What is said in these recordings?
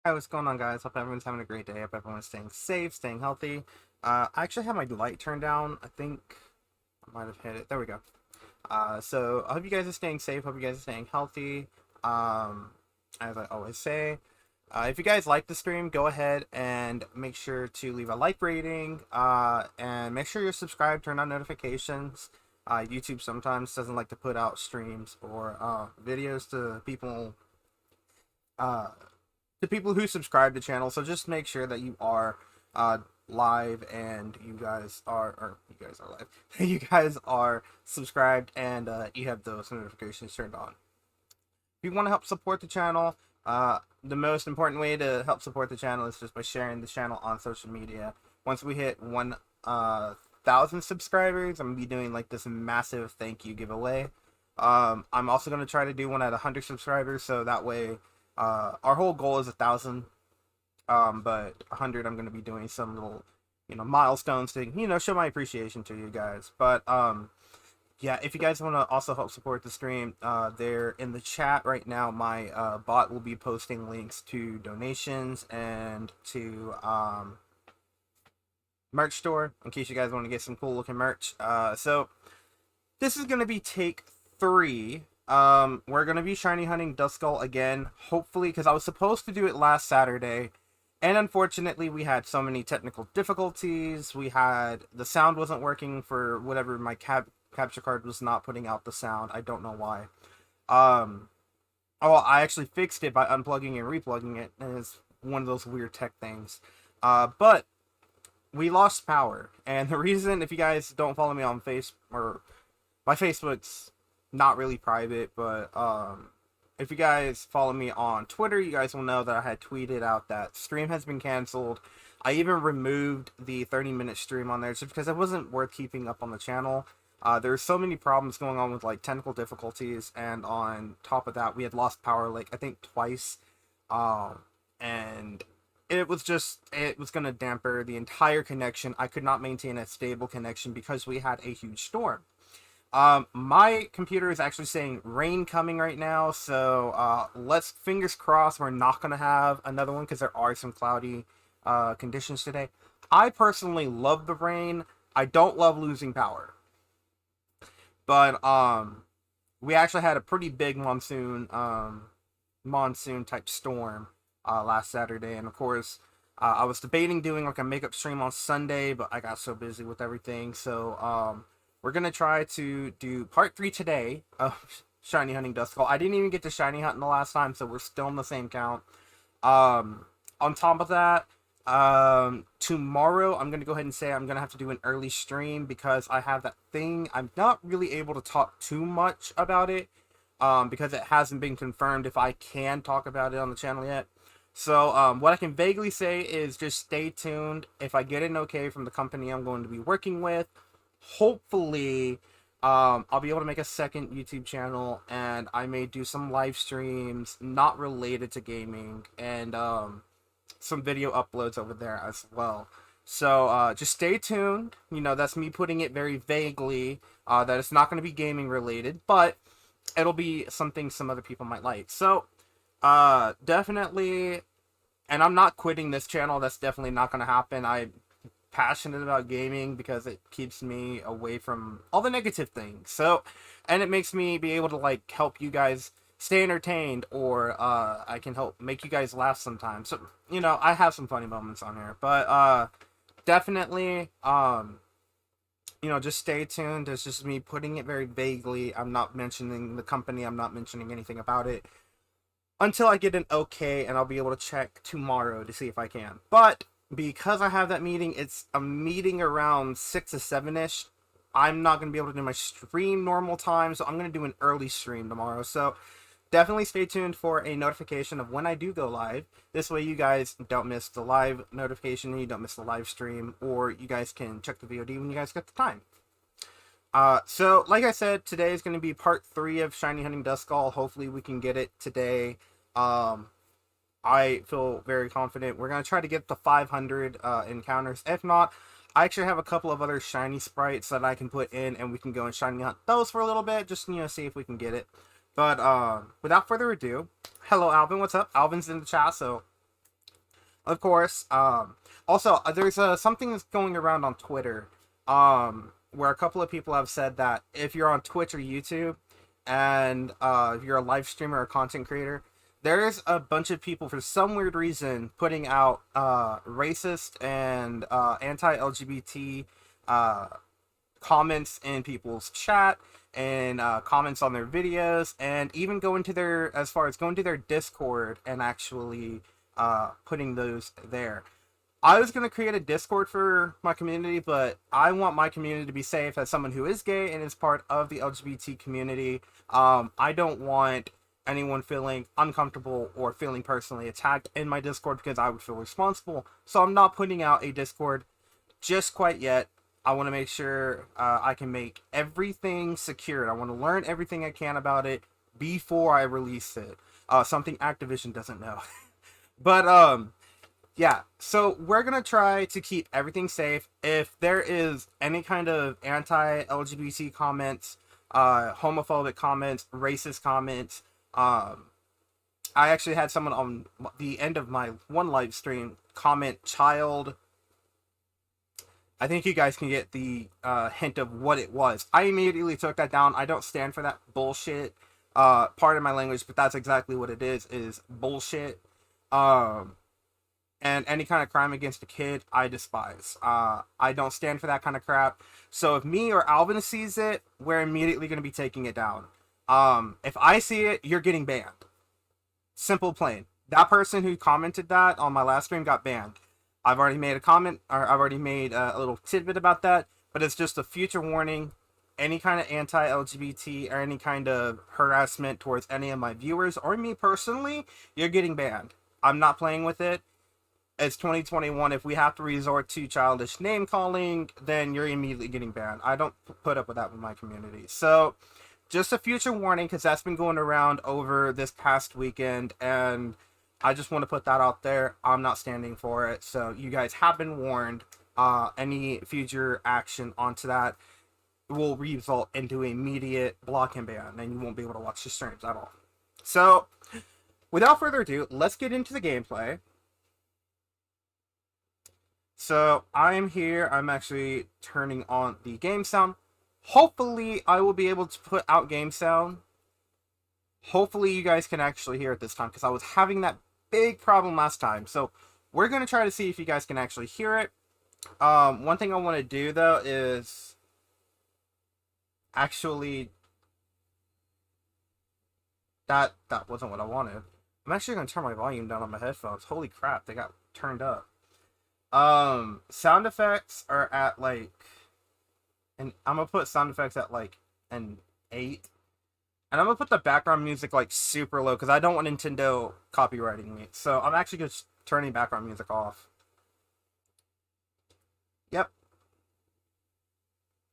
Hi, what's going on, guys? Hope everyone's having a great day. Hope everyone's staying safe, staying healthy. I actually have my light turned down. I think I might have hit it. There we go. So I hope you guys are staying safe. Hope you guys are staying healthy. Um, as I always say, if you guys like the stream, go ahead and make sure to leave a like rating. And make sure you're subscribed. Turn on notifications. YouTube sometimes doesn't like to put out streams or videos uh, to people who subscribe to the channel. So just make sure that you are live and you guys are live. You guys are subscribed and you have those notifications turned on. If you want to help support the channel, the most important way to help support the channel is just by sharing the channel on social media. Once we hit 1,000 subscribers, I'm gonna be doing like this massive thank you giveaway. I'm also gonna try to do one at 100 subscribers, so that way, our whole goal is 1,000. But 100, I'm gonna be doing some little, milestones to, show my appreciation to you guys. But yeah, if you guys want to also help support the stream, there in the chat right now, my bot will be posting links to donations and to merch store in case you guys want to get some cool looking merch. So this is gonna be take 3. We're gonna be shiny hunting Duskull again, hopefully, because I was supposed to do it last Saturday, and unfortunately we had so many technical difficulties. The sound wasn't working for whatever, my capture card was not putting out the sound. I don't know why. Oh, I actually fixed it by unplugging and replugging it, and it's one of those weird tech things. But we lost power, and the reason, if you guys don't follow me on my Facebook's not really private, but if you guys follow me on Twitter, you guys will know that I had tweeted out that stream has been canceled. I even removed the 30-minute stream on there just because it wasn't worth keeping up on the channel. There's so many problems going on with like technical difficulties, and on top of that, we had lost power like I think twice, and it was gonna damper the entire connection. I could not maintain a stable connection because we had a huge storm. My computer is actually saying rain coming right now, so let's fingers crossed we're not gonna have another one because there are some cloudy conditions today. I personally love the rain. I don't love losing power, but we actually had a pretty big monsoon type storm last Saturday, and of course. I was debating doing like a makeup stream on Sunday, but I got so busy with everything, so we're gonna try to do part 3 today of shiny hunting Duskull. I didn't even get to shiny hunt in the last time, so we're still in the same count. On top of that, tomorrow I'm gonna go ahead and say I'm gonna have to do an early stream because I have that thing. I'm not really able to talk too much about it, because it hasn't been confirmed if I can talk about it on the channel yet. So what I can vaguely say is just stay tuned. If I get an okay from the company I'm going to be working with, hopefully I'll be able to make a second YouTube channel, and I may do some live streams not related to gaming, and some video uploads over there as well. So just stay tuned. That's me putting it very vaguely, that it's not going to be gaming related, but it'll be something some other people might like. So definitely, and I'm not quitting this channel. That's definitely not going to happen. I'm passionate about gaming because it keeps me away from all the negative things. So, and it makes me be able to like help you guys stay entertained, or I can help make you guys laugh sometimes. So, I have some funny moments on here, but definitely, just stay tuned. It's just me putting it very vaguely. I'm not mentioning the company. I'm not mentioning anything about it until I get an okay, and I'll be able to check tomorrow to see if I can. But because I have that meeting, it's a meeting around 6 to 7-ish. I'm not going to be able to do my stream normal time, so I'm going to do an early stream tomorrow. So definitely stay tuned for a notification of when I do go live. This way you guys don't miss the live notification, you don't miss the live stream, or you guys can check the VOD when you guys get the time. So like I said, today is going to be part 3 of shiny hunting Duskull. Hopefully we can get it today. I feel very confident. We're going to try to get the 500 encounters. If not, I actually have a couple of other shiny sprites that I can put in, and we can go and shiny hunt those for a little bit, just, see if we can get it. But without further ado, hello Alvin, what's up? Alvin's in the chat, so of course. Also, there's something that's going around on Twitter, where a couple of people have said that if you're on Twitch or YouTube, and if you're a live streamer or content creator, there's a bunch of people for some weird reason putting out racist and anti-LGBT uh, comments in people's chat and comments on their videos, and even going to their, as far as going to their Discord and actually putting those there. I was going to create a Discord for my community, but I want my community to be safe as someone who is gay and is part of the LGBT community. I don't want anyone feeling uncomfortable or feeling personally attacked in my Discord because I would feel responsible. So I'm not putting out a Discord just quite yet. I want to make sure I can make everything secured. I want to learn everything I can about it before I release it. Something Activision doesn't know. But yeah, so we're gonna try to keep everything safe. If there is any kind of anti-LGBT comments, homophobic comments, racist comments, I actually had someone on the end of my one live stream comment "child." I think you guys can get the hint of what it was. I immediately took that down. I don't stand for that bullshit. Part of my language, but that's exactly what it is bullshit. Um, and any kind of crime against a kid, I despise. I don't stand for that kind of crap. So if me or Alvin sees it, we're immediately going to be taking it down. If I see it, you're getting banned. Simple, plain. That person who commented that on my last stream got banned. I've already made a comment, or I've already made a little tidbit about that, but it's just a future warning. Any kind of anti-LGBT or any kind of harassment towards any of my viewers or me personally, you're getting banned. I'm not playing with it. It's 2021. If we have to resort to childish name calling, then you're immediately getting banned. I don't put up with that with my community. So, just a future warning, because that's been going around over this past weekend, and I just want to put that out there. I'm not standing for it. So, you guys have been warned. Any future action onto that will result into immediate block and ban, and you won't be able to watch the streams at all. So, without further ado, let's get into the gameplay. So I'm here. I'm actually turning on the game sound. Hopefully I will be able to put out game sound. Hopefully you guys can actually hear it this time, because I was having that big problem last time. So we're going to try to see if you guys can actually hear it. One thing I want to do though is actually that wasn't what I wanted. I'm actually going to turn my volume down on my headphones. Holy crap, they got turned up. Sound effects are at like, and I'm gonna put sound effects at like an 8, and I'm gonna put the background music like super low because I don't want Nintendo copywriting me. So I'm actually just turning background music off. Yep.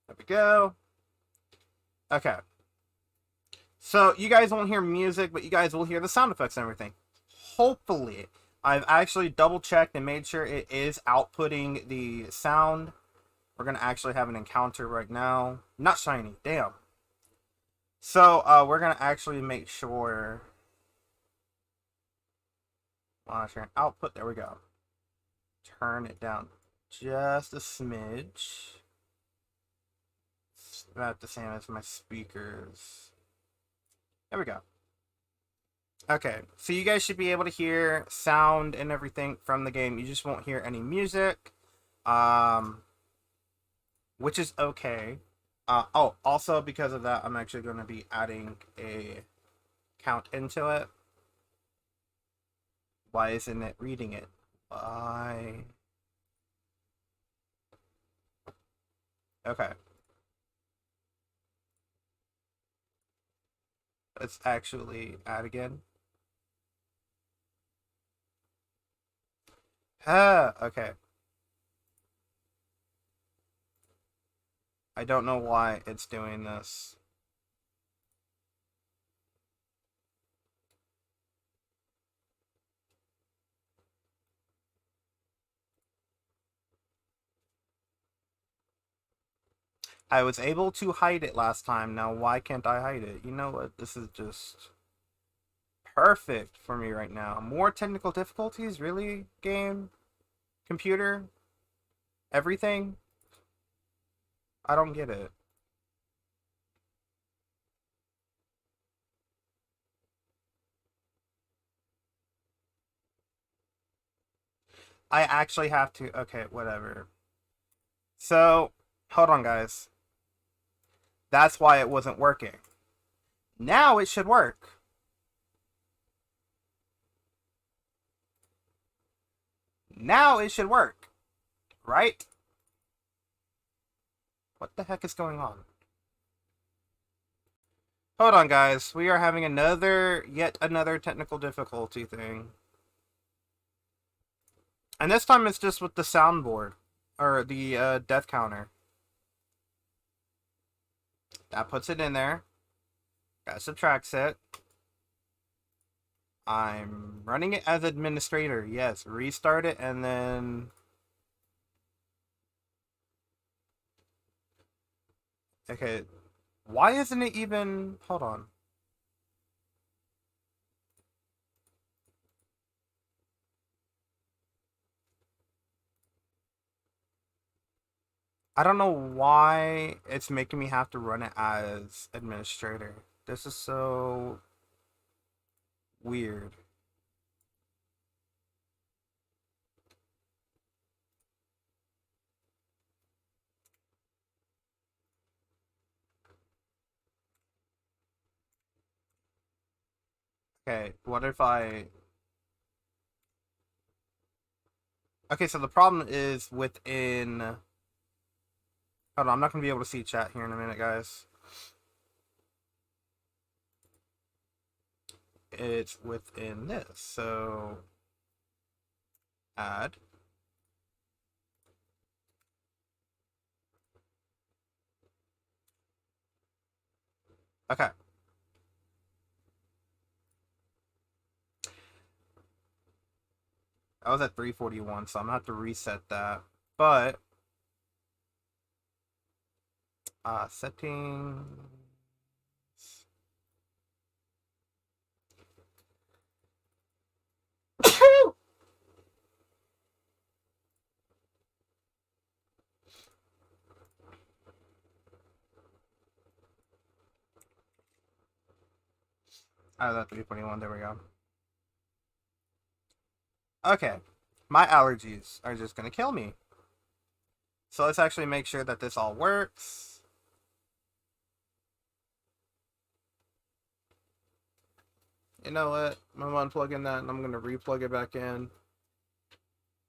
There we go. Okay. So you guys won't hear music, but you guys will hear the sound effects and everything. Hopefully. I've actually double checked and made sure it is outputting the sound. We're going to actually have an encounter right now. Not shiny, damn. So we're going to actually make sure. Monitoring output, there we go. Turn it down just a smidge. It's about the same as my speakers. There we go. Okay, so you guys should be able to hear sound and everything from the game. You just won't hear any music, which is okay. Oh, also because of that, I'm actually going to be adding a count into it. Why isn't it reading it? Why? Okay. Let's actually add again. Okay. I don't know why it's doing this. I was able to hide it last time. Now, why can't I hide it? You know what? This is just perfect for me right now. More technical difficulties? Really? Game? Computer? Everything? I don't get it. I actually have to... Okay, whatever. So, hold on, guys. That's why it wasn't working. Now it should work. Now it should work. Right? What the heck is going on? Hold on, guys. We are having yet another technical difficulty thing. And this time it's just with the soundboard. Or the death counter. That puts it in there. That subtracts it. I'm running it as administrator. Yes, restart it and then... Okay, why isn't it even... Hold on. I don't know why it's making me have to run it as administrator. This is so weird. Okay, what if I... Okay, so the problem is within... Hold on, I'm not going to be able to see chat here in a minute, guys. It's within this, so... Add. Okay. I was at 341, so I'm going to have to reset that. But... settings... I was at 321, there we go. Okay. My allergies are just gonna kill me. So let's actually make sure that this all works. You know what? I'm gonna unplug in that and I'm gonna replug it back in.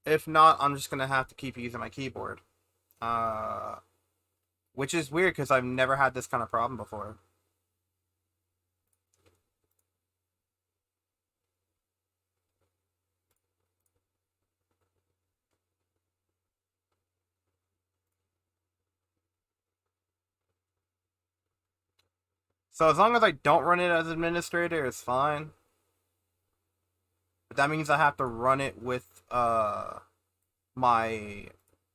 If not, I'm just gonna have to keep using my keyboard. Which is weird because I've never had this kind of problem before. So as long as I don't run it as administrator, it's fine. But that means I have to run it with my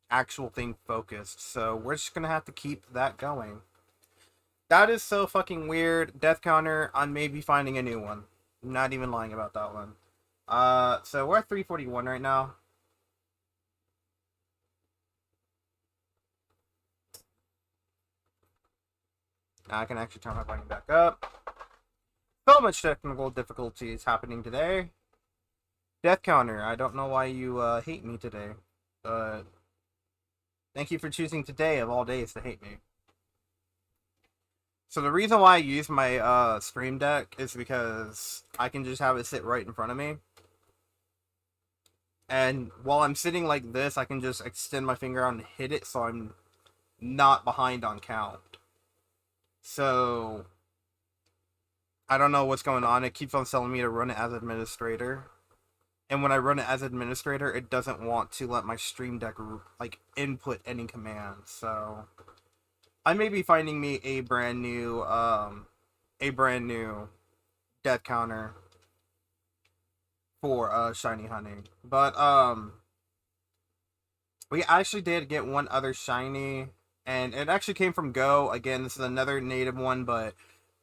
actual thing focused. So we're just gonna have to keep that going. That is so fucking weird. Death counter, I may be finding a new one. I'm not even lying about that one. So we're at 341 right now. Now I can actually turn my volume back up. So much technical difficulties happening today. Death counter, I don't know why you hate me today. But thank you for choosing today of all days to hate me. So the reason why I use my Stream Deck is because I can just have it sit right in front of me. And while I'm sitting like this, I can just extend my finger out and hit it so I'm not behind on count. So I don't know what's going on. It keeps on telling me to run it as administrator. And when I run it as administrator, it doesn't want to let my Stream Deck like input any commands. So I may be finding me a brand new death counter for shiny honey. But we actually did get one other shiny, and it actually came from Go. Again, this is another native one, but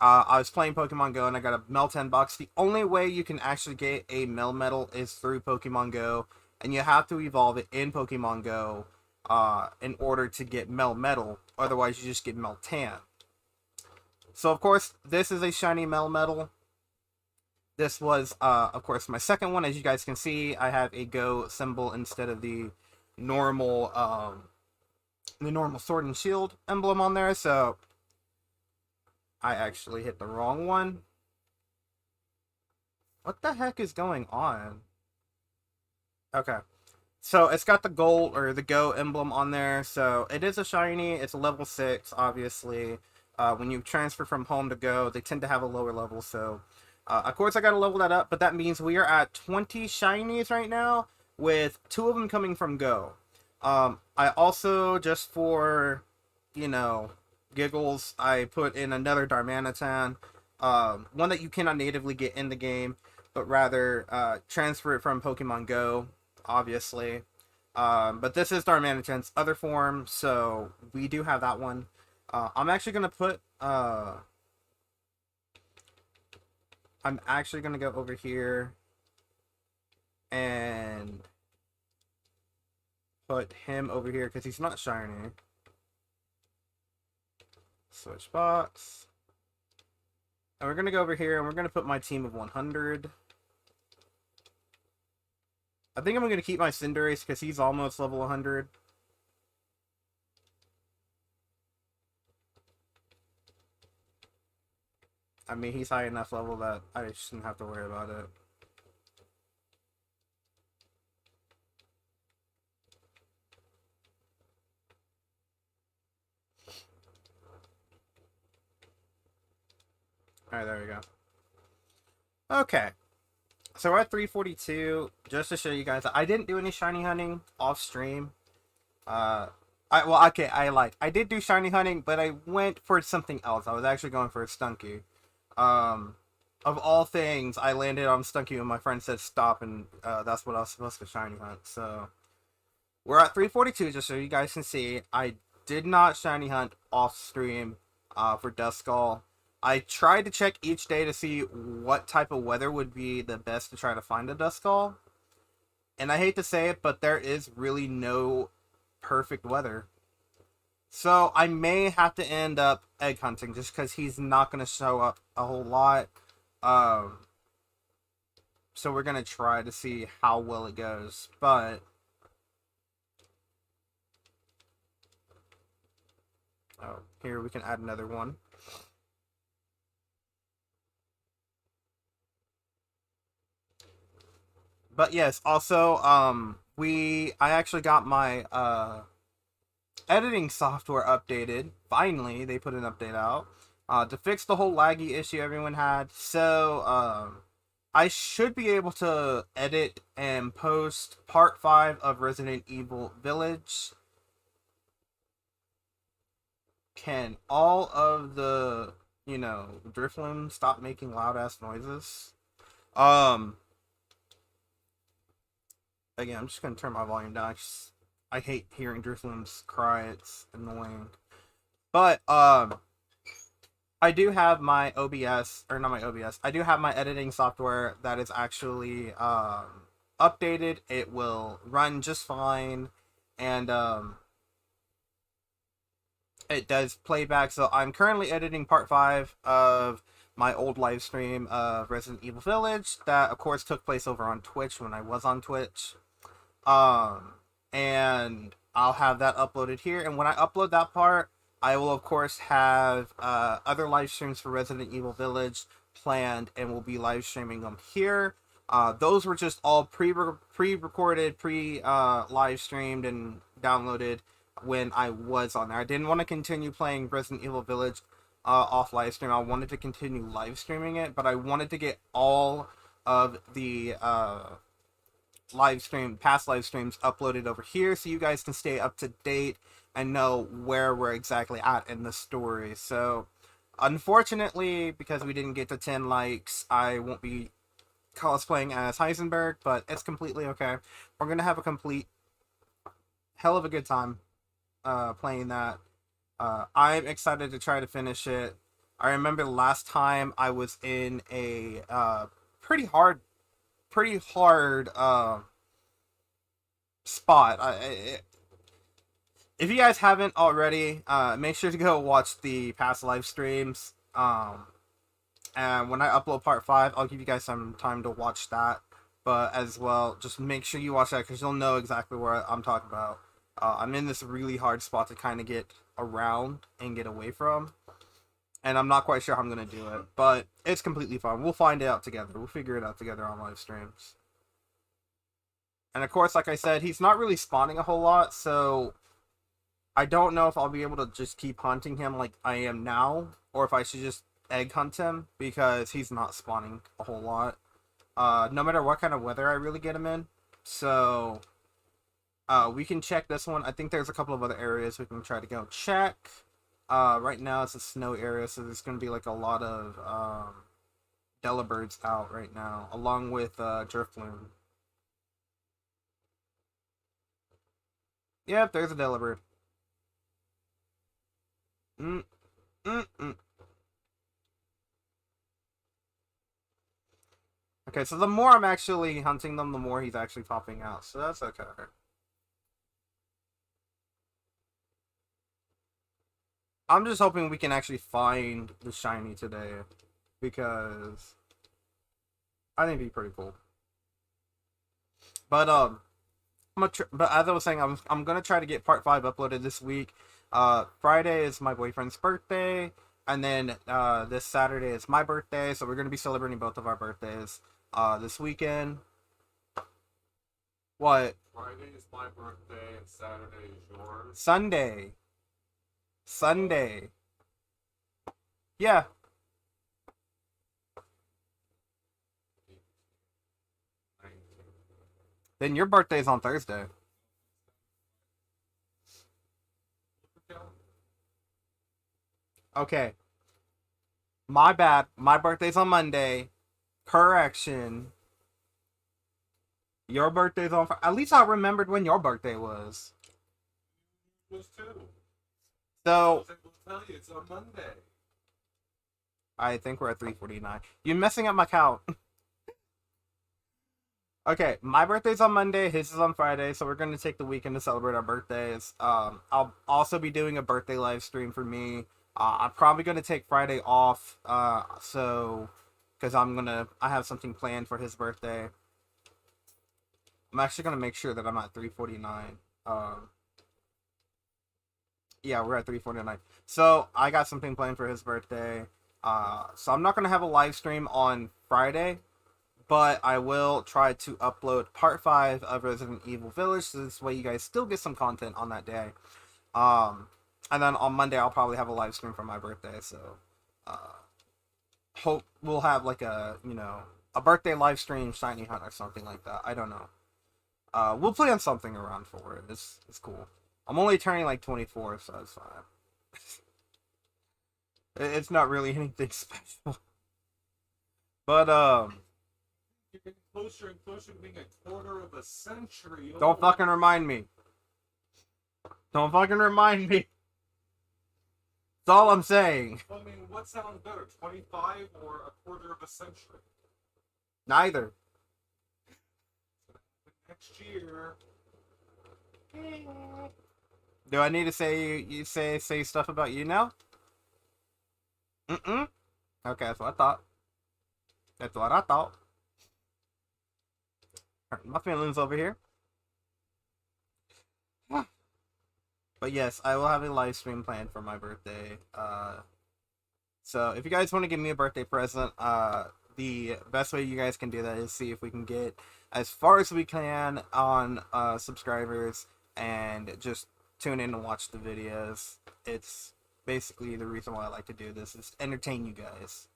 I was playing Pokemon Go and I got a Meltan box. The only way you can actually get a Melmetal is through Pokemon Go, and you have to evolve it in Pokemon Go in order to get Melmetal. Otherwise, you just get Meltan. So, of course, this is a shiny Melmetal. This was, of course, my second one. As you guys can see, I have a Go symbol instead of normal, the normal Sword and Shield emblem on there. So I actually hit the wrong one. What the heck is going on? Okay. So it's got the gold or the Go emblem on there. So it is a shiny. It's a level 6, obviously. When you transfer from home to Go, they tend to have a lower level. So, of course, I got to level that up. But that means we are at 20 shinies right now, with 2 of them coming from Go. I also, just for, you know, giggles, I put in another Darmanitan. One that you cannot natively get in the game, but rather transfer it from Pokemon Go, obviously. But this is Darmanitan's other form, so we do have that one. I'm actually going to put... I'm actually going to go over here and put him over here because he's not shiny. Switch box. And we're going to go over here and we're going to put my team of 100. I think I'm going to keep my Cinderace because he's almost level 100. I mean, he's high enough level that I shouldn't have to worry about it. Alright, there we go. Okay. So we're at 342. Just to show you guys, I didn't do any shiny hunting off stream. I lied. I did do shiny hunting, but I went for something else. I was actually going for a Stunky. Of all things, I landed on Stunky when my friend said stop, and that's what I was supposed to shiny hunt. So we're at 342, just so you guys can see. I did not shiny hunt off stream for Duskull. I tried to check each day to see what type of weather would be the best to try to find a Duskull. And I hate to say it, but there is really no perfect weather. So I may have to end up egg hunting just because he's not going to show up a whole lot. So we're going to try to see how well it goes. But here we can add another one. But yes, also I actually got my editing software updated. Finally, they put an update out to fix the whole laggy issue everyone had. So I should be able to edit and post part 5 of Resident Evil Village. Can all of the, Drifloon stop making loud ass noises? Again, I'm just gonna turn my volume down. I hate hearing Drifloons cry. It's annoying. But I do have my OBS, or not my OBS. I do have my editing software that is actually updated. It will run just fine, and it does playback. So I'm currently editing part 5 of my old live stream of Resident Evil Village. That, of course, took place over on Twitch when I was on Twitch. And I'll have that uploaded here. And when I upload that part, I will, of course, have other live streams for Resident Evil Village planned, and we'll be live streaming them here. Those were just all pre-recorded, live streamed and downloaded when I was on there. I didn't want to continue playing Resident Evil Village off live stream. I wanted to continue live streaming it, but I wanted to get all of the past live streams uploaded over here so you guys can stay up to date and know where we're exactly at in the story. So unfortunately, because we didn't get to 10 likes, I won't be cosplaying as Heisenberg, but it's completely okay. We're gonna have a complete hell of a good time playing that. I'm excited to try to finish it. I remember last time I was in a pretty hard pretty hard spot. If you guys haven't already, make sure to go watch the past live streams. And when I upload part 5, I'll give you guys some time to watch that. But as well, just make sure you watch that because you'll know exactly what I'm talking about. I'm in this really hard spot to kind of get around and get away from. And I'm not quite sure how I'm going to do it. But it's completely fine. We'll find it out together. We'll figure it out together on live streams. And of course, like I said, he's not really spawning a whole lot, so I don't know if I'll be able to just keep hunting him like I am now, or if I should just egg hunt him, because he's not spawning a whole lot. No matter what kind of weather I really get him in. So, we can check this one. I think there's a couple of other areas we can try to go check. Right now it's a snow area, so there's going to be like a lot of Delibirds out right now, along with Driftloon. Yep, there's a Delibird. Mm, mm, mm. Okay, so the more I'm actually hunting them, the more he's actually popping out. So that's okay. I'm just hoping we can actually find the shiny today, because I think it'd be pretty cool. But but as I was saying, I'm gonna try to get part 5 uploaded this week. Friday is my boyfriend's birthday, and then this Saturday is my birthday, so we're gonna be celebrating both of our birthdays this weekend. What? Friday is my birthday and Saturday is yours. Sunday. Sunday. Yeah. Then your birthday's on Thursday. Okay. My bad. My birthday's on Monday. Correction. Your birthday's on. At least I remembered when your birthday was. It was too. So. I will tell you, it's on Monday. I think we're at 3:49. You're messing up my count. Okay, my birthday's on Monday, his is on Friday, so we're gonna take the weekend to celebrate our birthdays. I'll also be doing a birthday live stream for me. I'm probably gonna take Friday off, so because I have something planned for his birthday. I'm actually gonna make sure that I'm at 3:49. Yeah, we're at 3:49. So I got something planned for his birthday. So I'm not gonna have a live stream on Friday, but I will try to upload part 5 of Resident Evil Village, so this way you guys still get some content on that day. And then on Monday I'll probably have a live stream for my birthday, so hope we'll have like a birthday live stream shiny hunt or something like that. I don't know. We'll plan something around for it. It's cool. I'm only turning like 24, so it's fine. It's not really anything special. But You're getting closer and closer to being a quarter of a century old. Don't fucking remind me. Don't fucking remind me. That's all I'm saying. I mean, what sounds better, 25 or a quarter of a century? Neither. Next year. Do I need to say stuff about you now? Mm-mm. Okay, that's what I thought. That's what I thought. Hurting my feelings over here. But yes, I will have a live stream planned for my birthday. So if you guys want to give me a birthday present, the best way you guys can do that is see if we can get as far as we can on subscribers and just tune in and watch the videos. It's basically the reason why I like to do this, is to entertain you guys.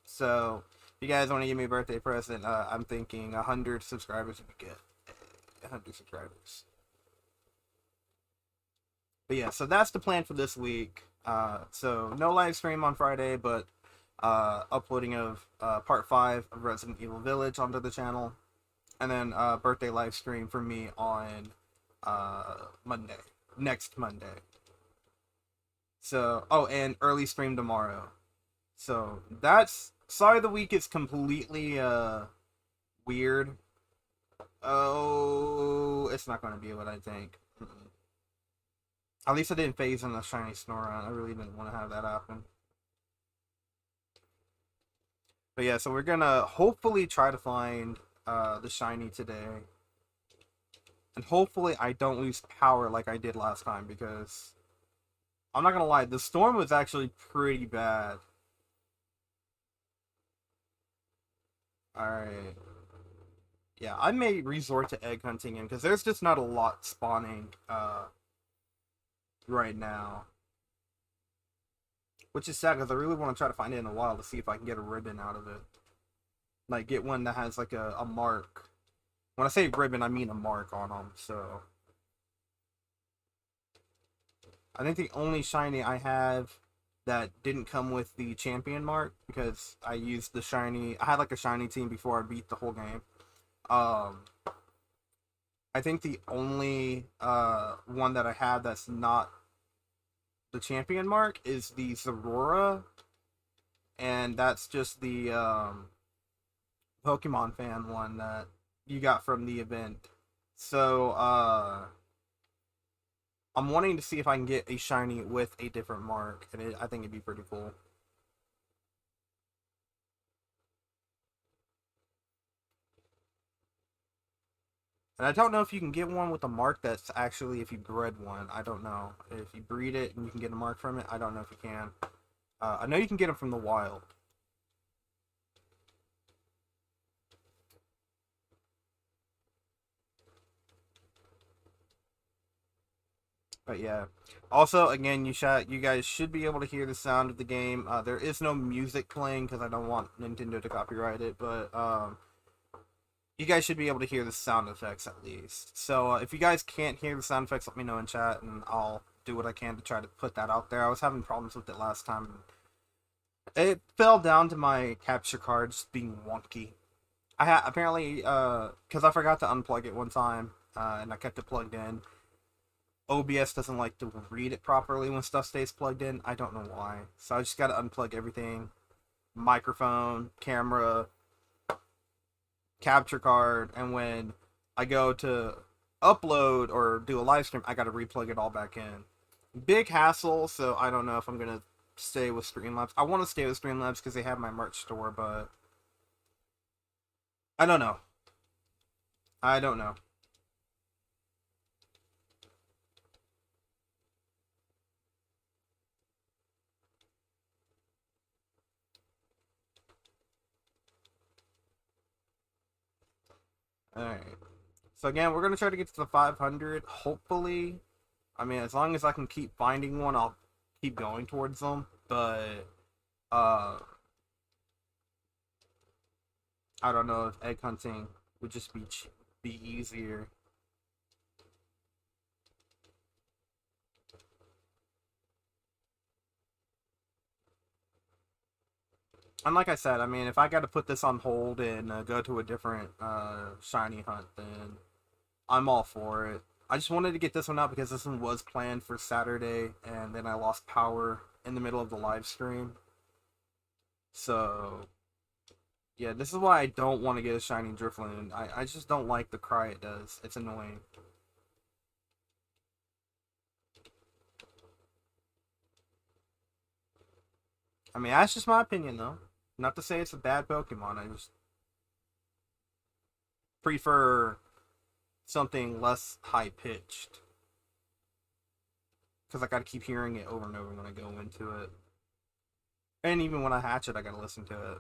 So if you guys want to give me a birthday present, I'm thinking 100 subscribers would be good. 100 subscribers. But yeah, so that's the plan for this week. So no live stream on Friday, but uploading of part 5 of Resident Evil Village onto the channel, and then birthday live stream for me on Monday, next Monday. So and early stream tomorrow. So that's Sorry the Week is completely weird. Oh, it's not going to be what I think. At least I didn't phase in the shiny Snorunt. I really didn't want to have that happen. But yeah, so we're gonna hopefully try to find the shiny today. And hopefully I don't lose power like I did last time, because I'm not gonna lie, the storm was actually pretty bad. Alright. Yeah, I may resort to egg hunting in, because there's just not a lot spawning right now. Which is sad, because I really want to try to find it in a while to see if I can get a ribbon out of it. Like, get one that has, like, a mark. When I say ribbon, I mean a mark on them, so... I think the only shiny I have that didn't come with the champion mark, because I used the shiny... I had, like, a shiny team before I beat the whole game. I think the only one that I have that's not the champion mark is the Zorora, and that's just the Pokemon fan one that you got from the event. So I'm wanting to see if I can get a shiny with a different mark, and I think it'd be pretty cool. And I don't know if you can get one with a mark that's actually if you bred one. I don't know. If you breed it and you can get a mark from it, I don't know if you can. I know you can get them from the wild. But yeah. Also, again, you guys should be able to hear the sound of the game. There is no music playing because I don't want Nintendo to copyright it, but you guys should be able to hear the sound effects at least. So if you guys can't hear the sound effects, let me know in chat, and I'll do what I can to try to put that out there. I was having problems with it last time. It fell down to my capture cards being wonky. Apparently because I forgot to unplug it one time, and I kept it plugged in. OBS doesn't like to read it properly when stuff stays plugged in. I don't know why. So I just got to unplug everything. Microphone, camera, capture card, and when I go to upload or do a live stream, I got to replug it all back in. Big hassle, so I don't know if I'm going to stay with Streamlabs. I want to stay with Streamlabs because they have my merch store, but I don't know. I don't know. Alright. So again, we're going to try to get to the 500, hopefully. I mean, as long as I can keep finding one, I'll keep going towards them. But, I don't know if egg hunting would just be easier. And like I said, I mean, if I got to put this on hold and go to a different shiny hunt, then I'm all for it. I just wanted to get this one out because this one was planned for Saturday, and then I lost power in the middle of the live stream. So, yeah, this is why I don't want to get a shiny Drifloon. I just don't like the cry it does. It's annoying. I mean, that's just my opinion, though. Not to say it's a bad Pokemon. I just prefer something less high pitched. Because I gotta keep hearing it over and over when I go into it. And even when I hatch it, I gotta listen to it.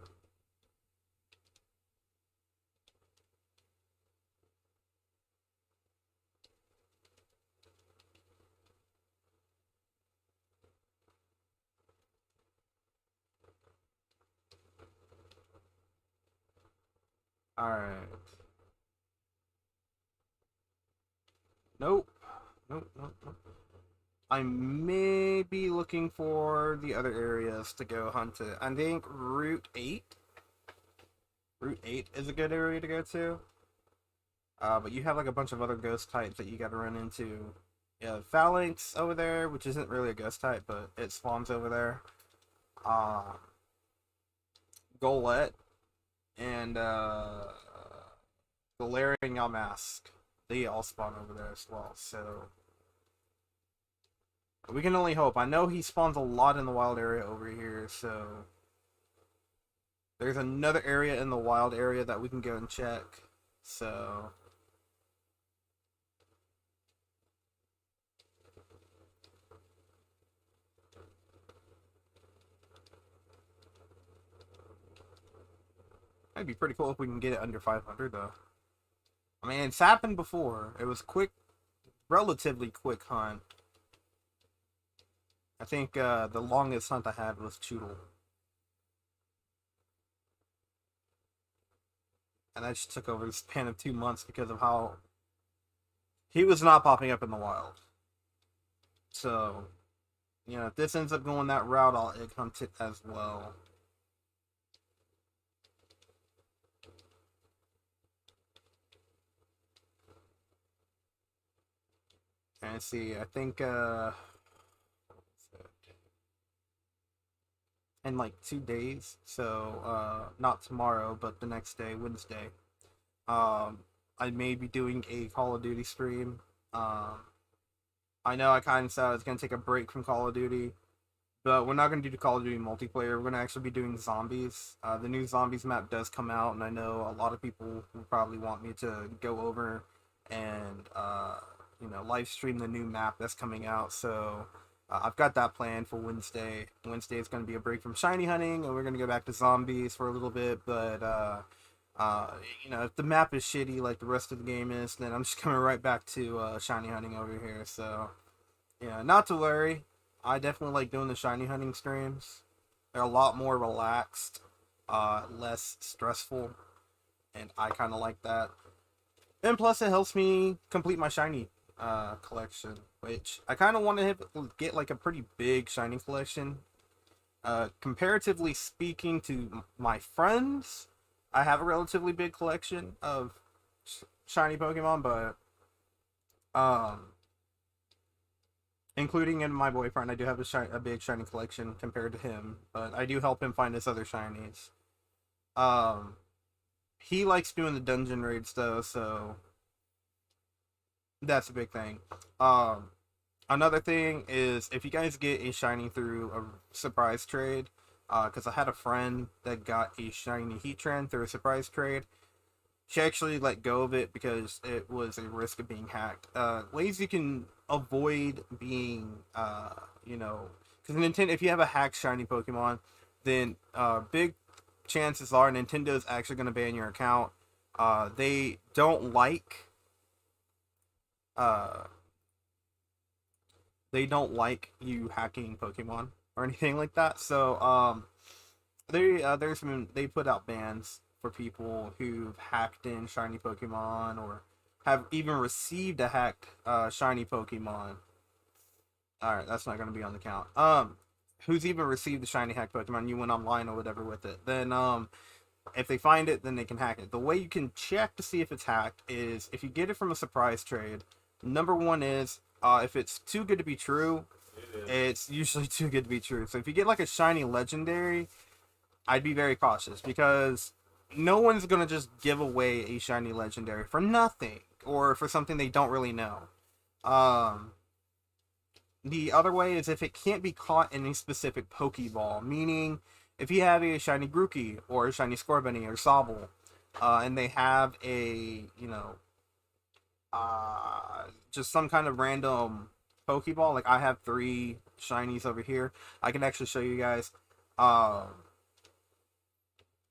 Alright. Nope. Nope, nope, nope. I may be looking for the other areas to go hunt it. I think Route 8. Route 8 is a good area to go to. But you have like a bunch of other ghost types that you gotta run into. Yeah, Phalanx over there, which isn't really a ghost type, but it spawns over there. Golett, and Galarian Yamask. They all spawn over there as well, so we can only hope. I know he spawns a lot in the wild area over here, so there's another area in the wild area that we can go and check. So that'd be pretty cool if we can get it under 500 though. I mean, it's happened before. It was quick, relatively quick hunt. I think the longest hunt I had was Choodle. And that just took over the span of 2 months because of how he was not popping up in the wild. So, you know, if this ends up going that route, I'll egg hunt it as well. And see, I think in like 2 days, so not tomorrow, but the next day, Wednesday, I may be doing a Call of Duty stream. I know I kind of said I was going to take a break from Call of Duty, but we're not going to do Call of Duty multiplayer. We're going to actually be doing zombies. The new zombies map does come out, and I know a lot of people will probably want me to go over and you know, live stream the new map that's coming out. So I've got that planned for Wednesday. Wednesday is going to be a break from shiny hunting, and we're going to go back to zombies for a little bit. But you know, if the map is shitty like the rest of the game is, then I'm just coming right back to shiny hunting over here. So yeah, not to worry. I definitely like doing the shiny hunting streams. They're a lot more relaxed, less stressful, and I kind of like that. And plus, it helps me complete my shiny collection, which I kind of want to get like a pretty big shiny collection. Comparatively speaking to my friends, I have a relatively big collection of shiny Pokemon, but including in my boyfriend, I do have a big shiny collection compared to him, but I do help him find his other shinies. He likes doing the dungeon raids though, so that's a big thing. Another thing is if you guys get a shiny through a surprise trade, because I had a friend that got a shiny Heatran through a surprise trade. She actually let go of it because it was a risk of being hacked. Ways you can avoid being, you know, because Nintendo, if you have a hacked shiny Pokemon, then big chances are Nintendo is actually going to ban your account. They don't like you hacking Pokemon or anything like that. So they put out bans for people who've hacked in shiny Pokemon or have even received a hacked shiny Pokemon. Alright, that's not going to be on the count. Who's even received the shiny hacked Pokemon, you went online or whatever with it. Then if they find it, then they can hack it. The way you can check to see if it's hacked is if you get it from a surprise trade. Number one is if it's too good to be true, it's usually too good to be true. So if you get like a shiny legendary, I'd be very cautious because no one's gonna just give away a shiny legendary for nothing or for something they don't really know. The other way is if it can't be caught in a specific Pokeball, meaning if you have a shiny Grookey or a shiny Scorbunny or Sobble, and they have a, you know, just some kind of random Pokeball, like I have 3 shinies over here. I can actually show you guys. I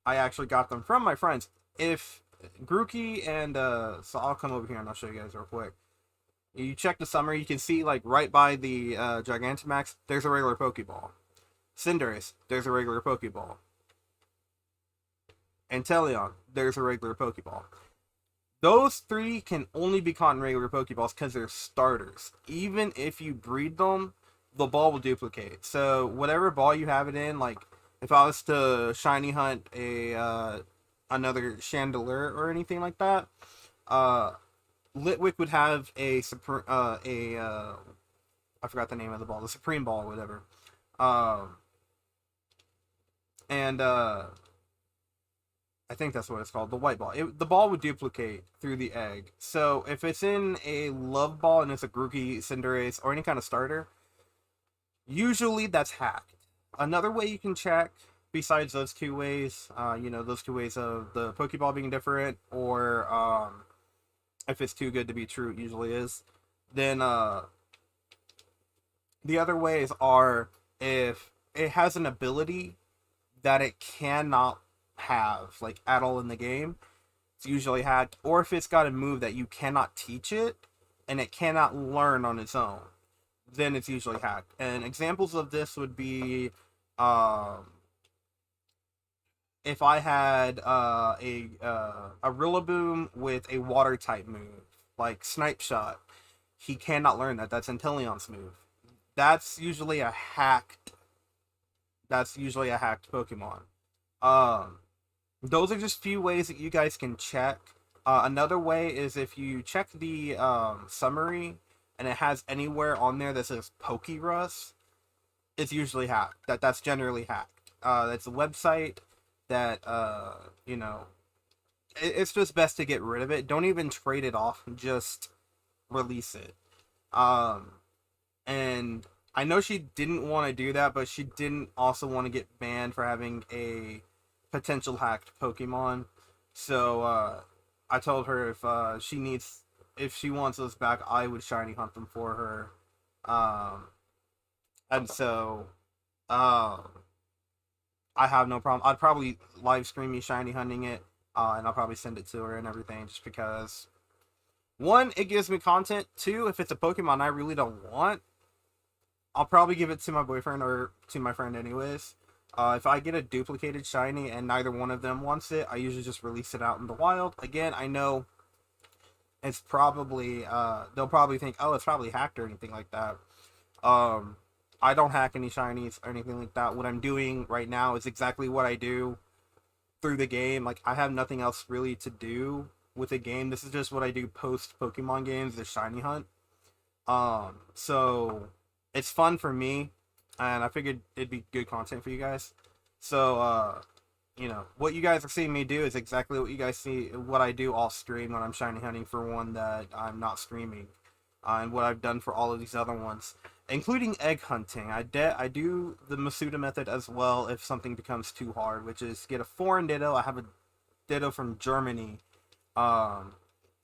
actually got them from my friends. If Grookey and so I'll come over here and I'll show you guys real quick. You check the summary, you can see like right by the Gigantamax, there's a regular Pokeball. Cinderace, there's a regular Pokeball. Inteleon, there's a regular Pokeball. Those 3 can only be caught in regular Pokeballs because they're starters. Even if you breed them, the ball will duplicate. So whatever ball you have it in, like if I was to shiny hunt a another Chandelure or anything like that, Litwick would have I forgot the name of the ball, the Supreme Ball or whatever. And I think that's what it's called, the white ball. The ball would duplicate through the egg. So if it's in a love ball and it's a Grookey, Cinderace, or any kind of starter, usually that's hacked. Another way you can check, besides those two ways, those two ways of the Pokeball being different, or if it's too good to be true, it usually is. Then the other ways are if it has an ability that it cannot have, like, at all in the game, it's usually hacked. Or if it's got a move that you cannot teach it and it cannot learn on its own, then it's usually hacked. And examples of this would be if I had a Rillaboom with a water type move, like Snipe Shot, he cannot learn that. That's Inteleon's move. That's usually a hacked. That's usually a hacked Pokemon. Those are just few ways that you guys can check. Another way is if you check the summary and it has anywhere on there that says Pokerus, it's usually hacked. That's generally hacked. That's a website that it's just best to get rid of it. Don't even trade it off. Just release it. And I know she didn't want to do that, but she didn't also want to get banned for having a potential hacked Pokemon. So I told her if she wants those back, I would shiny hunt them for her. And so I have no problem. I'd probably live stream me shiny hunting it, and I'll probably send it to her and everything, just because, one, it gives me content. Two, if it's a Pokemon I really don't want, I'll probably give it to my boyfriend or to my friend anyways. If I get a duplicated shiny and neither one of them wants it, I usually just release it out in the wild. Again, I know it's probably, they'll probably think, oh, it's probably hacked or anything like that. I don't hack any shinies or anything like that. What I'm doing right now is exactly what I do through the game. Like, I have nothing else really to do with the game. This is just what I do post Pokemon games, the shiny hunt. So it's fun for me, and I figured it'd be good content for you guys. So, what you guys are seeing me do is exactly what you guys see, what I do off stream when I'm shiny hunting for one that I'm not streaming, and what I've done for all of these other ones, including egg hunting. I do the Masuda method as well if something becomes too hard, which is get a foreign Ditto. I have a Ditto from Germany,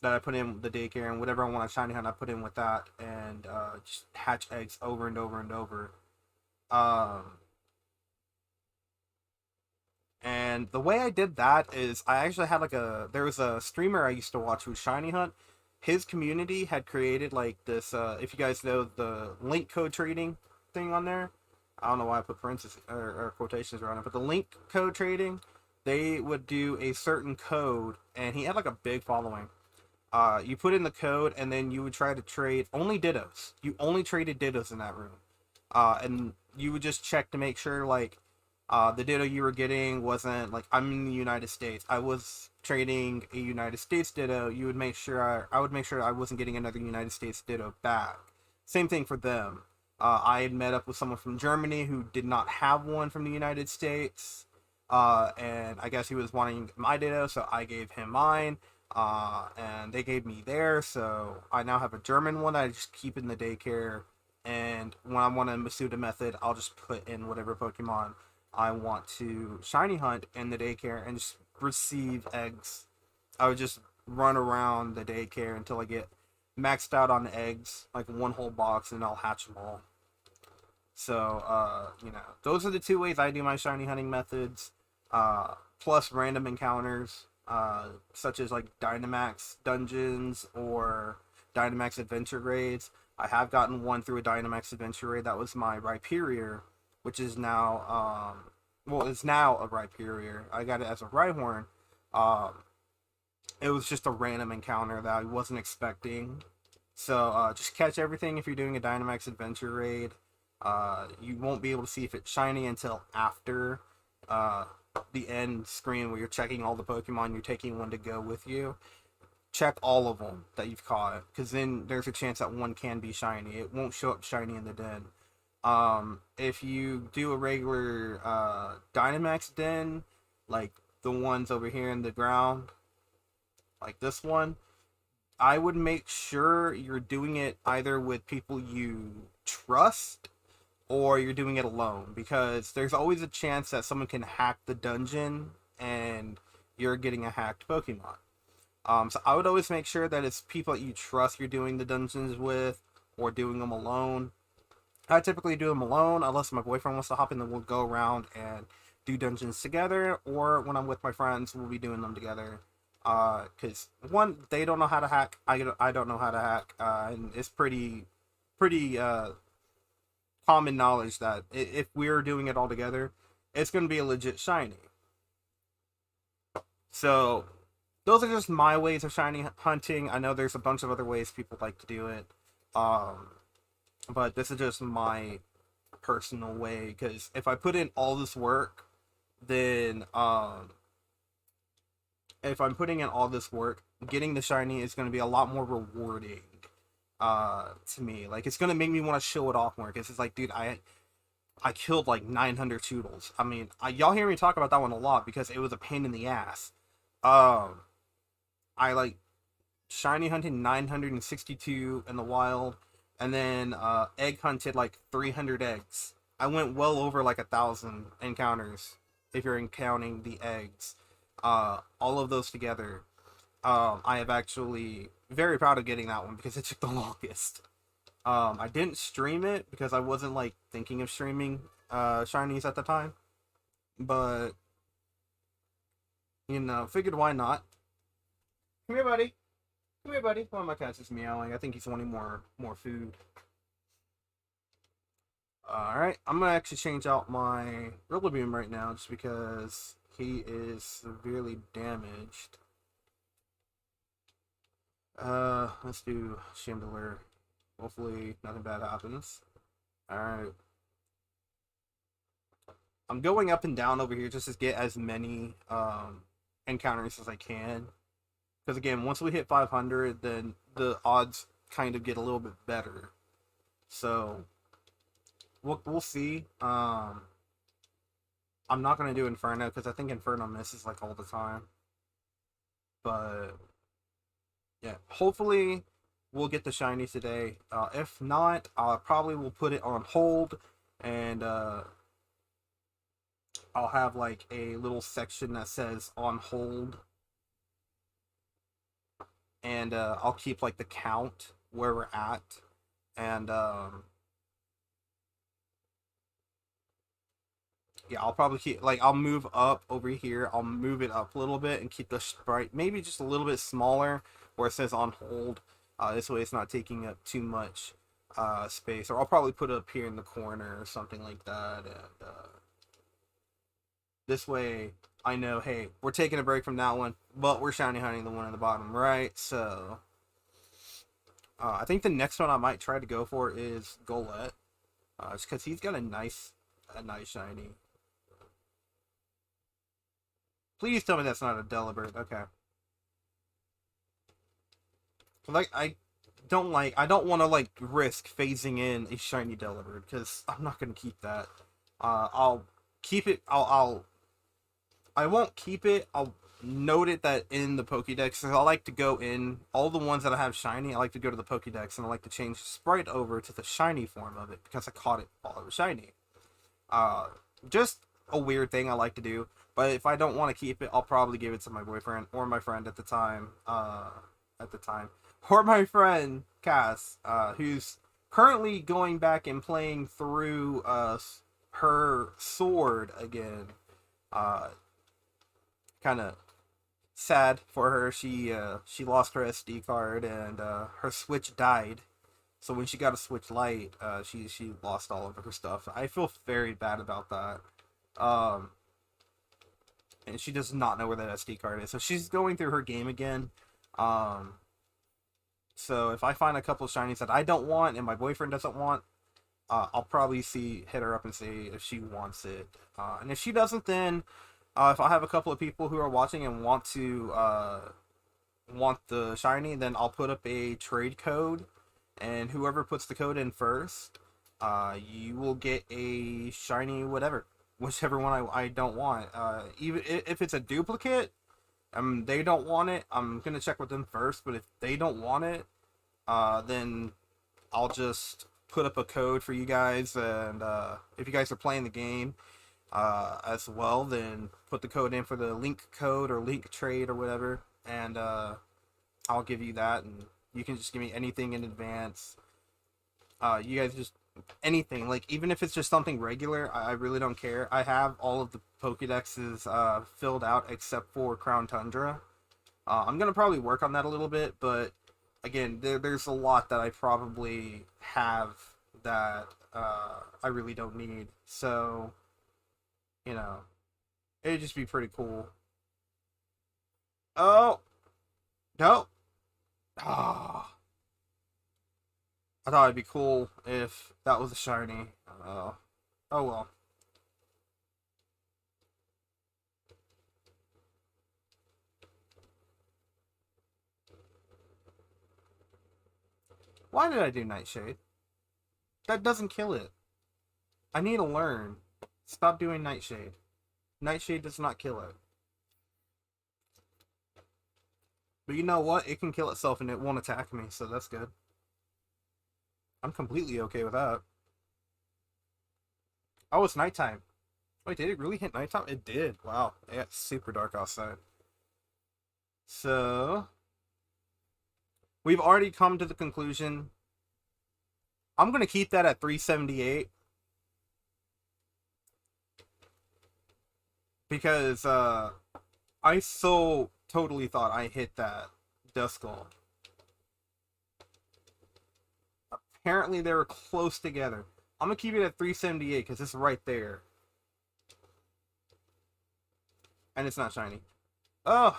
that I put in the daycare, and whatever I want to shiny hunt, I put in with that, and just hatch eggs over and over and over. And the way I did that is I actually had there was a streamer I used to watch who shiny hunt. His community had created like this, if you guys know the link code trading thing on there. I don't know why I put parentheses or quotations around it, but the link code trading, they would do a certain code, and he had like a big following. You put in the code, and then you would try to trade only Dittos. You only traded Dittos in that room. And you would just check to make sure, like, the Ditto you were getting wasn't, like, I'm in the United States. I was trading a United States Ditto. You would make sure, I would make sure I wasn't getting another United States Ditto back. Same thing for them. I had met up with someone from Germany who did not have one from the United States. And I guess he was wanting my Ditto, so I gave him mine. And they gave me theirs, so I now have a German one that I just keep in the daycare. And when I want a Masuda method, I'll just put in whatever Pokemon I want to shiny hunt in the daycare and just receive eggs. I would just run around the daycare until I get maxed out on eggs, like one whole box, and I'll hatch them all. So, those are the two ways I do my shiny hunting methods, plus random encounters, such as like Dynamax dungeons or Dynamax adventure raids. I have gotten one through a Dynamax adventure raid. That was my Rhyperior, which is now, it's now a Rhyperior. I got it as a Rhyhorn. It was just a random encounter that I wasn't expecting. So, just catch everything if you're doing a Dynamax adventure raid. You won't be able to see if it's shiny until after, the end screen where you're checking all the Pokemon, you're taking one to go with you. Check all of them that you've caught, because then there's a chance that one can be shiny. It won't show up shiny in the den. If you do a regular Dynamax den, like the ones over here in the ground, like this one, I would make sure you're doing it either with people you trust or you're doing it alone, because there's always a chance that someone can hack the dungeon and you're getting a hacked Pokemon. So I would always make sure that it's people that you trust you're doing the dungeons with or doing them alone. I typically do them alone unless my boyfriend wants to hop in, then we'll go around and do dungeons together, or when I'm with my friends, we'll be doing them together. Because one, they don't know how to hack, I don't know how to hack, and it's pretty common knowledge that if we're doing it all together, it's going to be a legit shiny. So those are just my ways of shiny hunting. I know there's a bunch of other ways people like to do it, but this is just my personal way. Because if I put in all this work, then if I'm putting in all this work, getting the shiny is going to be a lot more rewarding to me. Like, it's going to make me want to show it off more, because it's like, dude, I killed like 900 Toodles. I mean, y'all hear me talk about that one a lot because it was a pain in the ass. I like shiny hunted 962 in the wild, and then egg hunted like 300 eggs. I went well over like 1,000 encounters if you're counting the eggs. All of those together, I have actually very proud of getting that one because it took the longest. I didn't stream it because I wasn't like thinking of streaming shinies at the time, but figured why not. Come here, buddy. Come here, buddy. One of my cats is meowing. I think he's wanting more food. Alright, I'm gonna actually change out my Rillaboom right now just because he is severely damaged. Let's do Chandelier. Hopefully nothing bad happens. Alright. I'm going up and down over here just to get as many encounters as I can. Because again, once we hit 500, then the odds kind of get a little bit better. So we'll see. I'm not gonna do Inferno because I think Inferno misses like all the time. But yeah, hopefully we'll get the shiny today. If not, I probably will put it on hold, and I'll have like a little section that says on hold, and I'll keep like the count where we're at, and yeah, I'll probably keep, like, I'll move up over here, I'll move it up a little bit and keep the sprite maybe just a little bit smaller where it says on hold. This way it's not taking up too much space, or I'll probably put it up here in the corner or something like that, and this way I know, hey, we're taking a break from that one, but we're shiny hunting the one in the bottom right. So I think the next one I might try to go for is Golett, just because he's got a nice shiny. Please tell me that's not a Delibird. Okay. Like, I don't want to like risk phasing in a shiny Delibird because I'm not gonna keep that. I'll keep it. I won't keep it. I'll note it that in the Pokédex. I like to go in all the ones that I have shiny. I like to go to the Pokédex and I like to change the sprite over to the shiny form of it because I caught it while it was shiny. Just a weird thing I like to do. But if I don't want to keep it, I'll probably give it to my boyfriend or my friend at the time. Or my friend Cass, who's currently going back and playing through her sword again. Kind of sad for her. She lost her SD card and her Switch died. So when she got a Switch Lite, she lost all of her stuff. I feel very bad about that. And she does not know where that SD card is. So she's going through her game again. So if I find a couple of shinies that I don't want and my boyfriend doesn't want, I'll probably hit her up and see if she wants it. And if she doesn't, then if I have a couple of people who are watching and want the shiny, then I'll put up a trade code, and whoever puts the code in first, you will get a shiny whatever. whichever one I don't want. Even if it's a duplicate, they don't want it, I'm gonna check with them first. But if they don't want it, then I'll just put up a code for you guys, and if you guys are playing the game as well, then put the code in for the link code or link trade or whatever, and I'll give you that, and you can just give me anything in advance. You guys just anything, like even if it's just something regular, I really don't care. I have all of the Pokedexes filled out except for Crown Tundra. I'm gonna probably work on that a little bit, but again, there's a lot that I probably have that I really don't need. So, you know, it'd just be pretty cool. Oh no! Ah, I thought it'd be cool if that was a shiny. Oh well. Why did I do Nightshade? That doesn't kill it. I need to learn. Stop doing Nightshade. Nightshade does not kill it. But you know what? It can kill itself and it won't attack me, so that's good. I'm completely okay with that. Oh, it's nighttime. Wait, did it really hit nighttime? It did. Wow. Yeah, it's super dark outside. So, we've already come to the conclusion. I'm going to keep that at 378. Because, I so totally thought I hit that Duskull. Apparently they were close together. I'm going to keep it at 378 because it's right there. And it's not shiny. Ugh.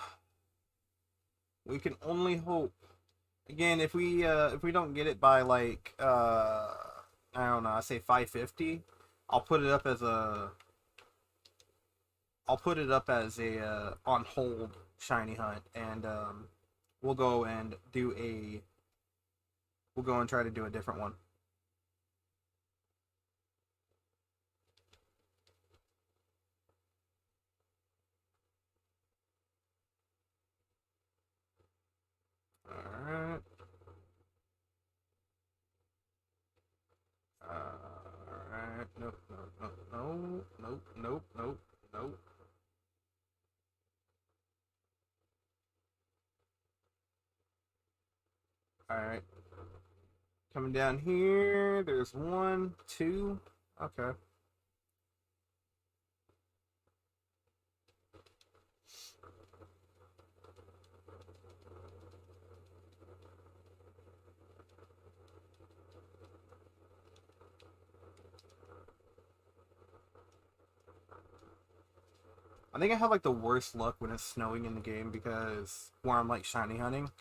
We can only hope. Again, if we don't get it by like I don't know, I say 550, I'll put it up as a on hold shiny hunt, and we'll go and try to do a different one. Alright. Alright. Nope, nope, nope, nope, nope, nope, nope, nope. Alright. Coming down here, there's 1, 2. Okay. I think I have like the worst luck when it's snowing in the game because where I'm like shiny hunting,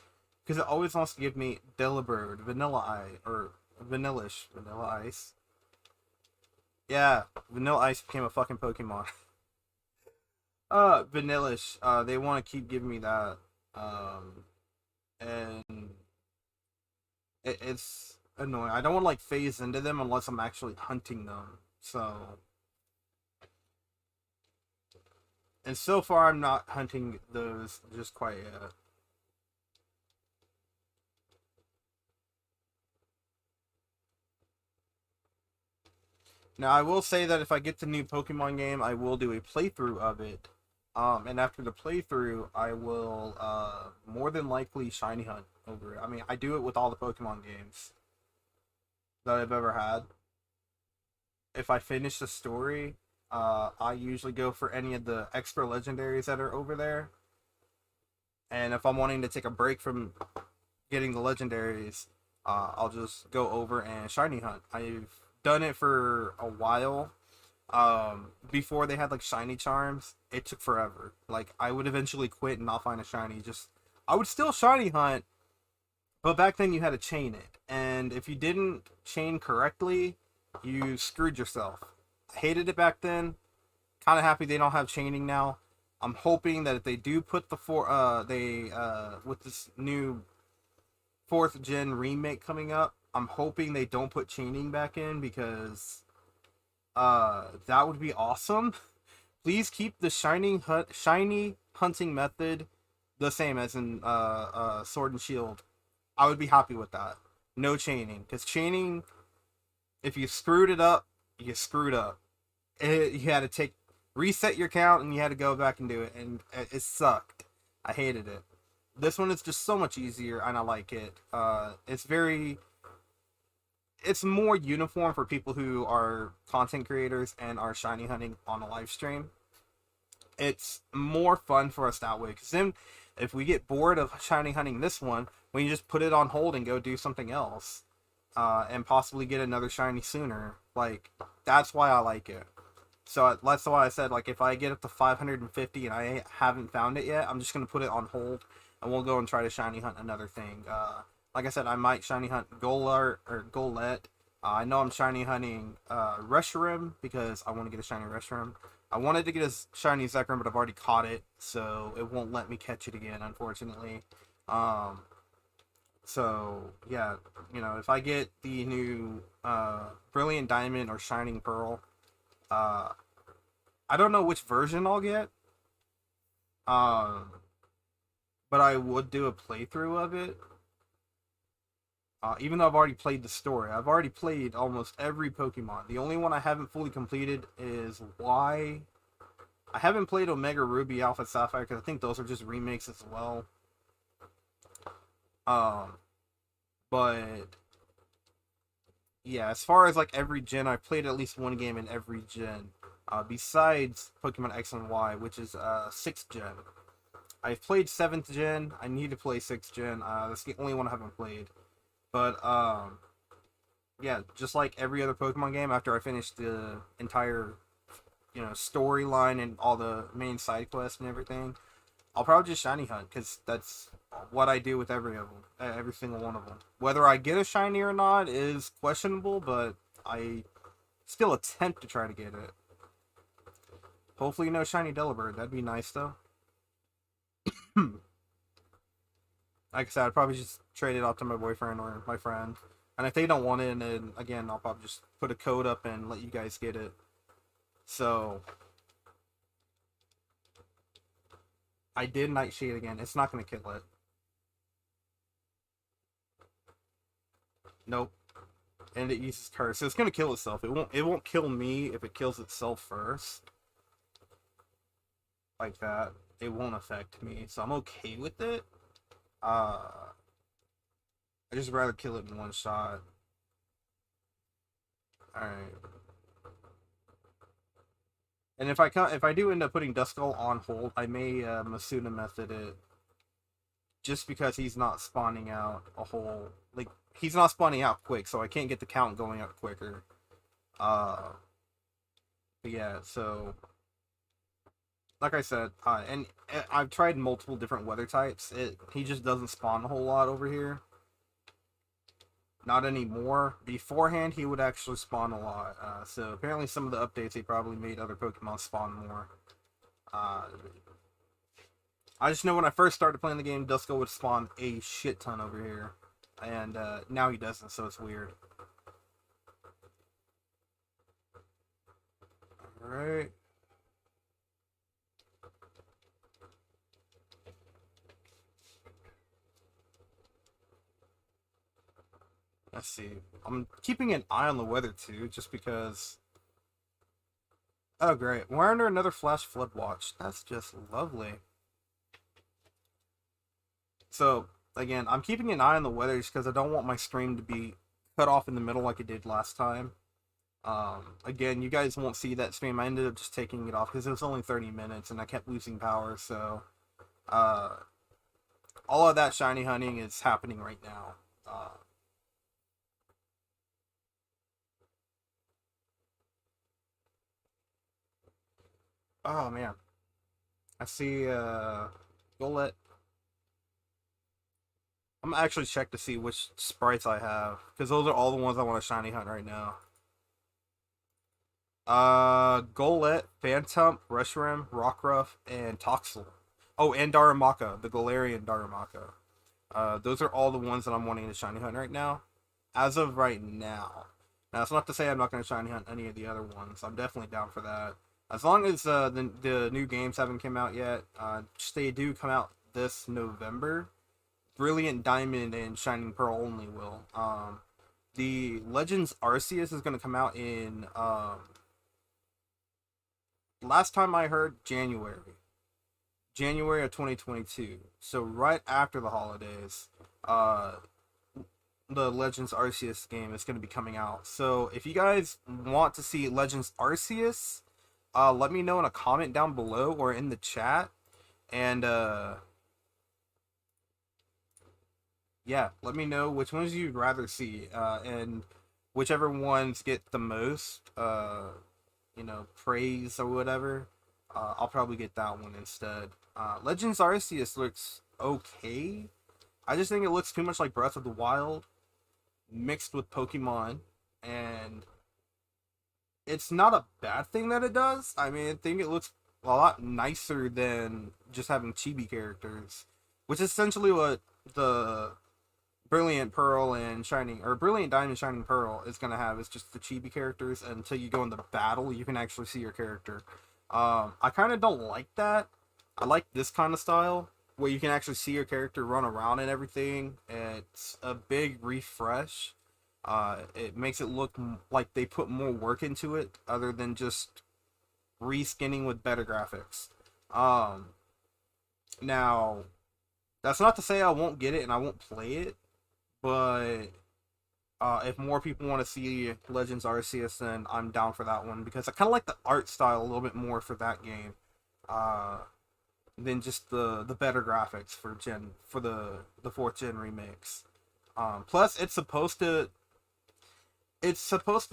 because it always wants to give me Delibird, Vanilla Eye, or Vanillish, Vanilla Ice. Yeah, Vanilla Ice became a fucking Pokemon. Vanillish. They want to keep giving me that, and it's annoying. I don't want to like phase into them unless I'm actually hunting them. So, and so far I'm not hunting those just quite yet. Now, I will say that if I get the new Pokemon game, I will do a playthrough of it. And after the playthrough, I will more than likely shiny hunt over it. I mean, I do it with all the Pokemon games that I've ever had. If I finish the story, I usually go for any of the extra legendaries that are over there. And if I'm wanting to take a break from getting the legendaries, I'll just go over and shiny hunt. I've done it for a while. Before they had like shiny charms, it took forever. Like I would eventually quit and not find a shiny. Just I would still shiny hunt, but back then you had to chain it, and if you didn't chain correctly, you screwed yourself. I hated it back then. Kind of happy they don't have chaining now. I'm hoping that if they do put the with this new 4th gen remake coming up, I'm hoping they don't put chaining back in because That would be awesome. Please keep the shiny hunting method the same as in Sword and Shield. I would be happy with that. No chaining, because chaining, if you screwed it up, you screwed up. You had to reset your count, and you had to go back and do it, and it sucked. I hated it. This one is just so much easier, and I like it. It's more uniform for people who are content creators and are shiny hunting on a live stream. It's more fun for us that way, because then if we get bored of shiny hunting this one, we can just put it on hold and go do something else, and possibly get another shiny sooner. Like, that's why I like it. So that's why I said, like, if I get up to 550 and I haven't found it yet, I'm just gonna put it on hold, and we'll go and try to shiny hunt another thing. Like I said, I might shiny hunt Golart or Golett. I know I'm shiny hunting Reshiram because I want to get a shiny Reshiram. I wanted to get a shiny Zekrom, but I've already caught it, so it won't let me catch it again, unfortunately. Um, so yeah, if I get the new Brilliant Diamond or Shining Pearl, uh, I don't know which version I'll get. Um, but I would do a playthrough of it. Even though I've already played the story, I've already played almost every Pokemon. The only one I haven't fully completed is Y. I haven't played Omega Ruby, Alpha Sapphire, because I think those are just remakes as well. Um, but yeah, as far as like every gen, I've played at least one game in every gen. Besides Pokemon X and Y, which is 6th gen. I've played 7th gen. I need to play 6th gen. That's the only one I haven't played. But yeah, just like every other Pokemon game, after I finish the entire storyline and all the main side quests and everything, I'll probably just shiny hunt, because that's what I do with every of them, every single one of them. Whether I get a shiny or not is questionable, but I still attempt to try to get it. Hopefully, no shiny Delibird. That'd be nice, though. Like I said, I'd probably just trade it off to my boyfriend or my friend. And if they don't want it, then again, I'll probably just put a code up and let you guys get it. So, I did Nightshade again. It's not going to kill it. Nope. And it uses Curse. So it's going to kill itself. It won't kill me if it kills itself first. Like that. It won't affect me. So I'm okay with it. I just rather kill it in one shot. Alright. And if I do end up putting Duskull on hold, I may Masuna method it, just because he's not spawning out a whole, like, he's not spawning out quick, so I can't get the count going up quicker. But yeah, so like I said, and I've tried multiple different weather types. He just doesn't spawn a whole lot over here. Not anymore. Beforehand, he would actually spawn a lot. So apparently, some of the updates they probably made other Pokemon spawn more. I just know when I first started playing the game, Duskull would spawn a shit ton over here, and now he doesn't. So it's weird. All right. Let's see. I'm keeping an eye on the weather too, just because. Oh, great. We're under another flash flood watch. That's just lovely. So, again, I'm keeping an eye on the weather just because I don't want my stream to be cut off in the middle like it did last time. Again, you guys won't see that stream. I ended up just taking it off because it was only 30 minutes and I kept losing power. So, uh, all of that shiny hunting is happening right now. Oh man, I see. Golett. I'm gonna actually check to see which sprites I have, because those are all the ones I want to shiny hunt right now. Golett, Phantump, Reshiram, Rockruff, and Toxel. Oh, and Darumaka, the Galarian Darumaka. Those are all the ones that I'm wanting to shiny hunt right now. As of right now. Now, that's not to say I'm not going to shiny hunt any of the other ones. I'm definitely down for that. As long as the new games haven't come out yet, they do come out this November. Brilliant Diamond and Shining Pearl only will. The Legends Arceus is going to come out in last time I heard January of 2022. So right after the holidays, uh, the Legends Arceus game is going to be coming out. So if you guys want to see Legends Arceus, let me know in a comment down below or in the chat, and yeah, let me know which ones you'd rather see, and whichever ones get the most, praise or whatever, I'll probably get that one instead. Legends Arceus looks okay. I just think it looks too much like Breath of the Wild mixed with Pokemon, and it's not a bad thing that it does. I mean, I think it looks a lot nicer than just having chibi characters, which is essentially what the Brilliant Pearl and Shining, or Brilliant Diamond Shining Pearl is gonna have, is just the chibi characters. And until you go into battle, you can actually see your character. I kind of don't like that. I like this kind of style where you can actually see your character run around and everything. It's a big refresh. It makes it look like they put more work into it other than just reskinning with better graphics. Now, that's not to say I won't get it and I won't play it, but if more people want to see Legends Arceus, then I'm down for that one, because I kind of like the art style a little bit more for that game than just the better graphics for the fourth gen remakes. Plus, it's supposed to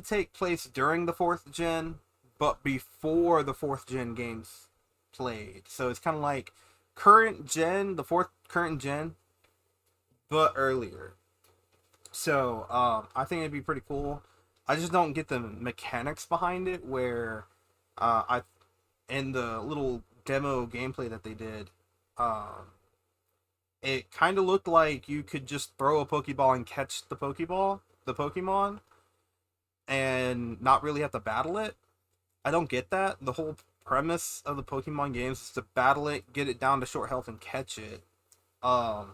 take place during the fourth gen, but before the fourth gen games played. So it's kind of like the fourth current gen, but earlier. So I think it'd be pretty cool. I just don't get the mechanics behind it, where I in the little demo gameplay that they did, it kind of looked like you could just throw a Pokeball and catch the Pokemon, and not really have to battle it. I don't get that. The whole premise of the Pokemon games is to battle it, get it down to short health, and catch it. Um,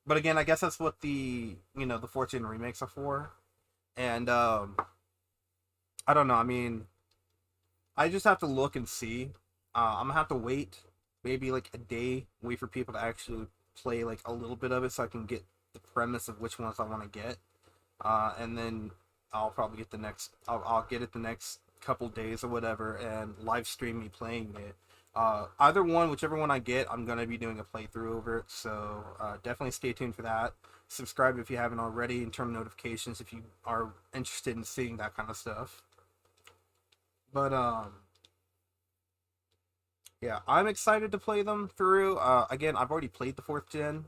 but again, I guess that's what the 14 remakes are for. And I don't know. I mean, I just have to look and see. I'm gonna have to wait maybe like a day, wait for people to actually play like a little bit of it so I can get the premise of which ones I want to get. And then I'll probably get I'll get it the next couple days or whatever, and live stream me playing it. Either one, whichever one I get, I'm gonna be doing a playthrough over it. So definitely stay tuned for that. Subscribe if you haven't already, and turn notifications if you are interested in seeing that kind of stuff. But yeah, I'm excited to play them through. Again, I've already played the fourth gen.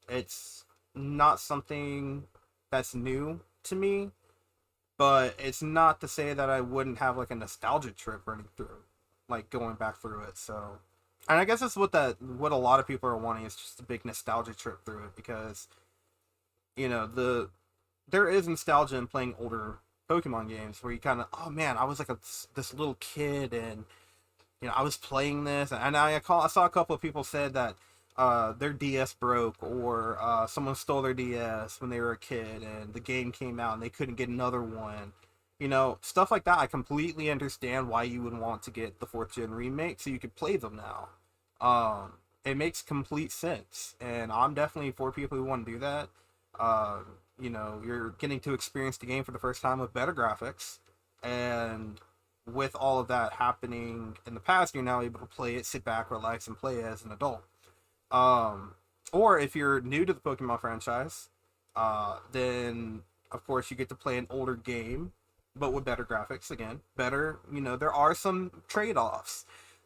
It's not something that's new to me, but it's not to say that I wouldn't have like a nostalgia trip running through, like going back through it. So, and I guess that's what a lot of people are wanting, is just a big nostalgia trip through it, because there is nostalgia in playing older Pokemon games where you kind of, oh man, I was like this little kid, and I was playing this, and I saw a couple of people said that their DS broke, or someone stole their DS when they were a kid and the game came out and they couldn't get another one. Stuff like that. I completely understand why you would want to get the fourth gen remake so you could play them now. It makes complete sense, and I'm definitely for people who want to do that. You're getting to experience the game for the first time with better graphics, and with all of that happening in the past, you're now able to play it, sit back, relax, and play as an adult. Or if you're new to the Pokemon franchise, then of course you get to play an older game, but with better graphics. Again, better. There are some trade-offs.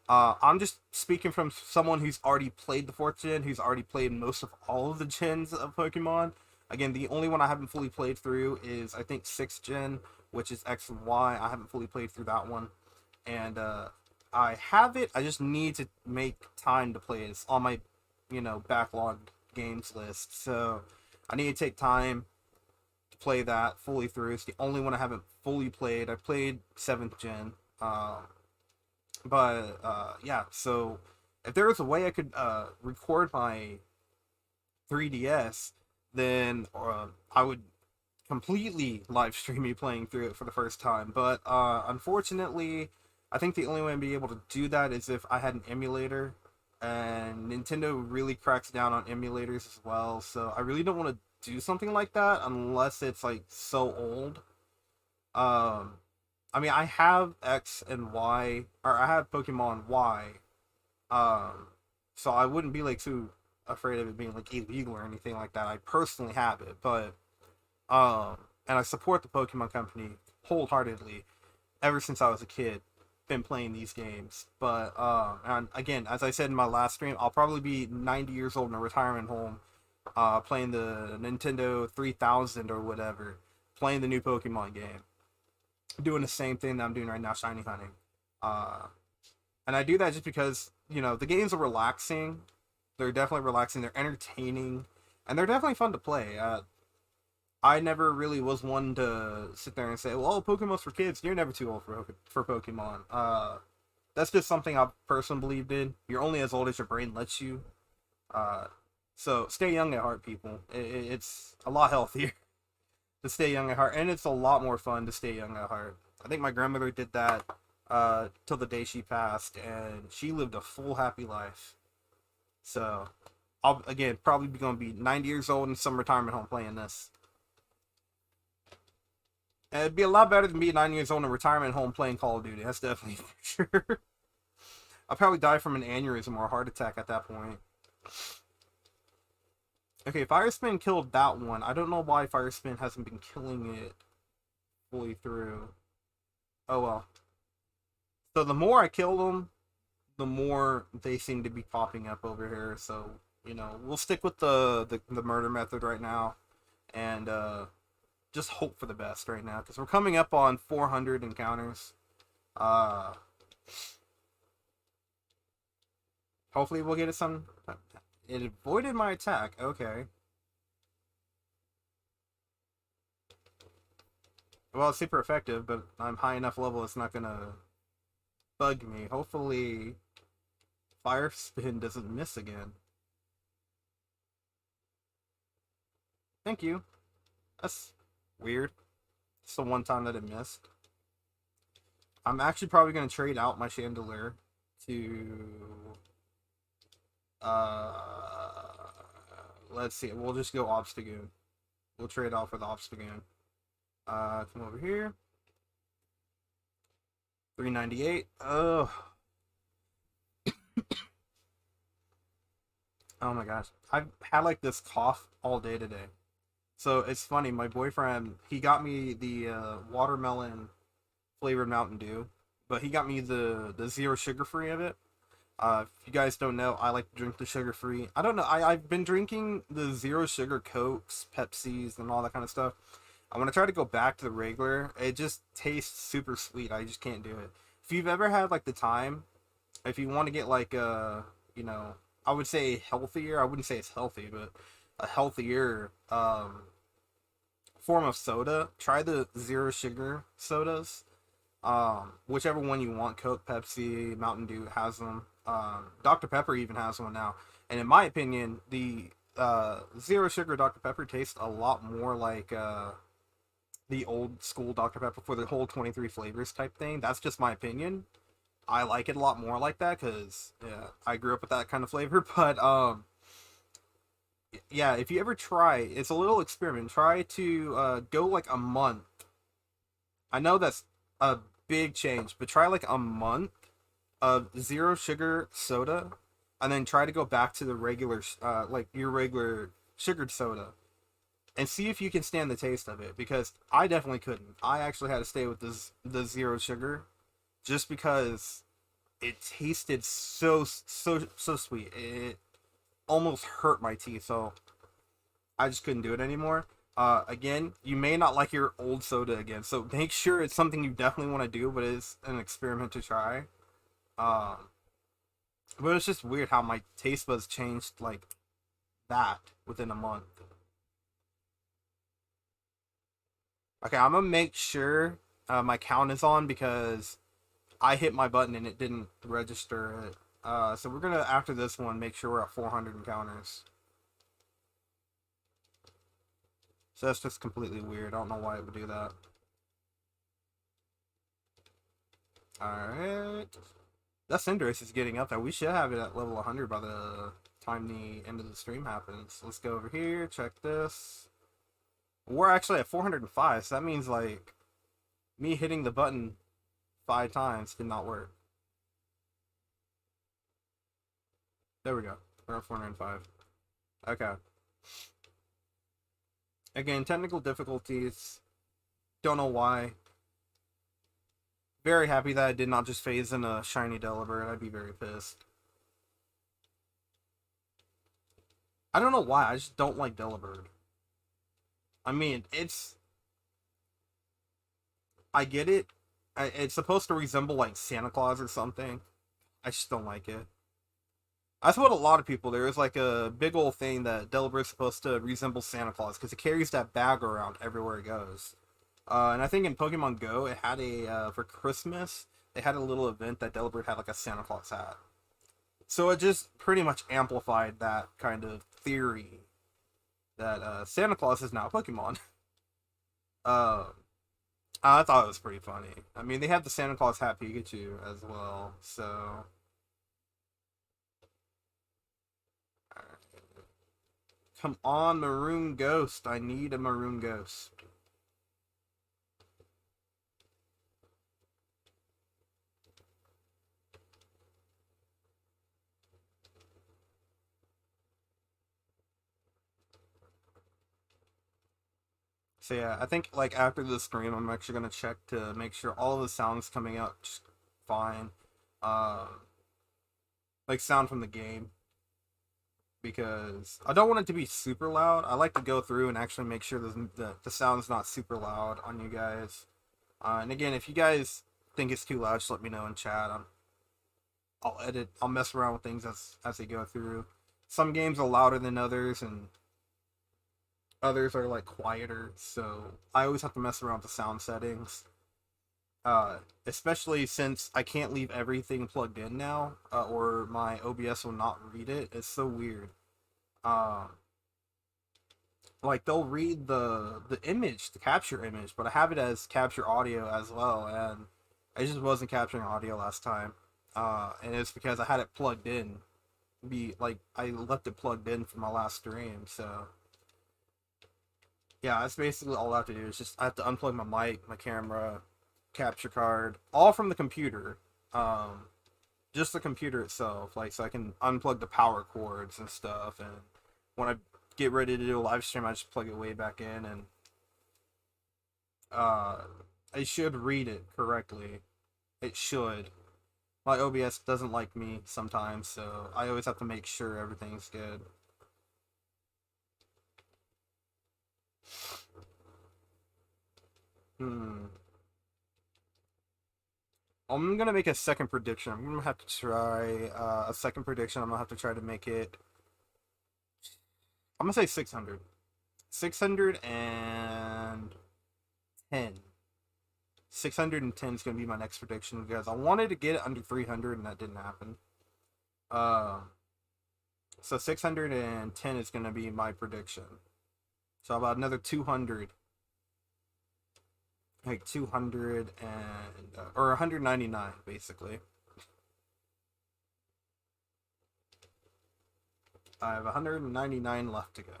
I'm just speaking from someone who's already played the fourth gen, who's already played most of all of the gens of Pokemon. Again, the only one I haven't fully played through is, I think, 6th gen, which is X and Y. I haven't fully played through that one. And I have it. I just need to make time to play it. It's on my, backlog games list. So I need to take time to play that fully through. It's the only one I haven't fully played. I played 7th gen. Yeah, so if there was a way I could record my 3DS, then I would completely live stream me playing through it for the first time. But unfortunately, I think the only way I'd be able to do that is if I had an emulator, and Nintendo really cracks down on emulators as well. So I really don't want to do something like that unless it's like so old. Um, I mean, I have X and Y, or I have Pokemon Y. Um, so I wouldn't be like too afraid of it being like illegal or anything like that. I personally have it, but and I support the Pokemon Company wholeheartedly ever since I was a kid. Been playing these games, but and again, as I said in my last stream, I'll probably be 90 years old in a retirement home, playing the Nintendo 3000 or whatever, playing the new Pokemon game, doing the same thing that I'm doing right now, shiny hunting. Uh, and I do that just because the games are relaxing. They're definitely relaxing. They're entertaining, and they're definitely fun to play. I never really was one to sit there and say, "Well, Pokemon's for kids." You're never too old for Pokemon. That's just something I've personally believed in. You're only as old as your brain lets you. Uh, so stay young at heart, people. It's a lot healthier to stay young at heart, and it's a lot more fun to stay young at heart. I think my grandmother did that till the day she passed, and she lived a full, happy life. So I'll again probably be going to be 90 years old in some retirement home playing this. And it'd be a lot better than being 9 years old in a retirement home playing Call of Duty. That's definitely for sure. I'll probably die from an aneurysm or a heart attack at that point. Okay, Fire Spin killed that one. I don't know why Fire Spin hasn't been killing it fully through. Oh well. So the more I kill them, the more they seem to be popping up over here. So, we'll stick with the murder method right now. And just hope for the best right now, because we're coming up on 400 encounters. Hopefully we'll get it some. It avoided my attack. Okay. Well, it's super effective, but I'm high enough level it's not gonna bug me. Hopefully Fire Spin doesn't miss again. Thank you. That's weird. It's the one time that it missed. I'm actually probably going to trade out my Chandelier to... let's see. We'll just go Obstagoon. We'll trade out for the Obstagoon. Come over here. 398. Ugh. Oh my gosh. I've had like this cough all day today. So it's funny, my boyfriend, he got me the watermelon flavored Mountain Dew, but he got me the zero sugar free of it. If you guys don't know, I like to drink the sugar free. I don't know, I've been drinking the zero sugar Cokes, Pepsis, and all that kind of stuff. I want to try to go back to the regular. It just tastes super sweet. I just can't do it. If you've ever had like the time, if you want to get like I would say healthier. I wouldn't say it's healthy, but a healthier form of soda, try the zero sugar sodas. Whichever one you want, Coke, Pepsi, Mountain Dew has them. Dr. Pepper even has one now. And in my opinion, the zero sugar Dr. Pepper tastes a lot more like the old school Dr. Pepper for the whole 23 flavors type thing. That's just my opinion. I like it a lot more like that because I grew up with that kind of flavor. But yeah, if you ever try, it's a little experiment. Try to go like a month. I know that's a big change, but try like a month of zero sugar soda, and then try to go back to the regular, like your regular sugared soda, and see if you can stand the taste of it. Because I definitely couldn't. I actually had to stay with the zero sugar, just because it tasted so sweet. It almost hurt my teeth, so I just couldn't do it anymore. Again, you may not like your old soda again, so make sure it's something you definitely want to do, but it's an experiment to try. Um, but it's just weird how my taste buds changed like that within a month. Okay, I'm gonna make sure my count is on because I hit my button and it didn't register it. So we're gonna, after this one, make sure we're at 400 encounters. So that's just completely weird. I don't know why it would do that. Alright. That Cinderace is getting up there. We should have it at level 100 by the time the end of the stream happens. Let's go over here, check this. We're actually at 405, so that means, like, me hitting the button 5 times did not work. There we go. We're at 405. Okay. Again, technical difficulties. Don't know why. Very happy that I did not just phase in a shiny Delibird. I'd be very pissed. I don't know why. I just don't like Delibird. I mean, I get it. It's supposed to resemble, like, Santa Claus or something. I just don't like it. That's what a lot of people. There is like a big old thing that Deliber's supposed to resemble Santa Claus because it carries that bag around everywhere it goes. And I think in Pokemon Go, it had a for Christmas they had a little event that Delibird had like a Santa Claus hat. So it just pretty much amplified that kind of theory that Santa Claus is now a Pokemon. uh, I thought it was pretty funny. I mean, they have the Santa Claus hat Pikachu as well, so come on, Maroon Ghost. I need a Maroon Ghost. So yeah, I think like after the stream, I'm actually gonna check to make sure all the sounds coming out just fine, uh, like sound from the game, because I don't want it to be super loud. I like to go through and actually make sure the sound's not super loud on you guys. And again, if you guys think it's too loud, just let me know in chat. I'll edit. I'll mess around with things as they go through. Some games are louder than others, and others are like quieter. So I always have to mess around with the sound settings. Especially since I can't leave everything plugged in now, or my OBS will not read it. It's so weird. Um, like they'll read the image, the capture image, but I have it as capture audio as well, and I just wasn't capturing audio last time. And it's because I had it plugged in. Be like I left it plugged in for my last stream, so yeah, that's basically all I have to do. Is just I have to unplug my mic, my camera, capture card, all from the computer. Um, just the computer itself, like so I can unplug the power cords and stuff. And when I get ready to do a live stream, I just plug it way back in, and uh, I should read it correctly. It should. My OBS doesn't like me sometimes, so I always have to make sure everything's good. Hmm. I'm gonna make a second prediction. I'm gonna have to try a second prediction. I'm gonna have to try to make it. I'm gonna say 600. 610. 610 is gonna be my next prediction because I wanted to get it under 300 and that didn't happen. Uh, so 610 is gonna be my prediction. So about another 200, like 200 and or 199 basically. I have 199 left to go.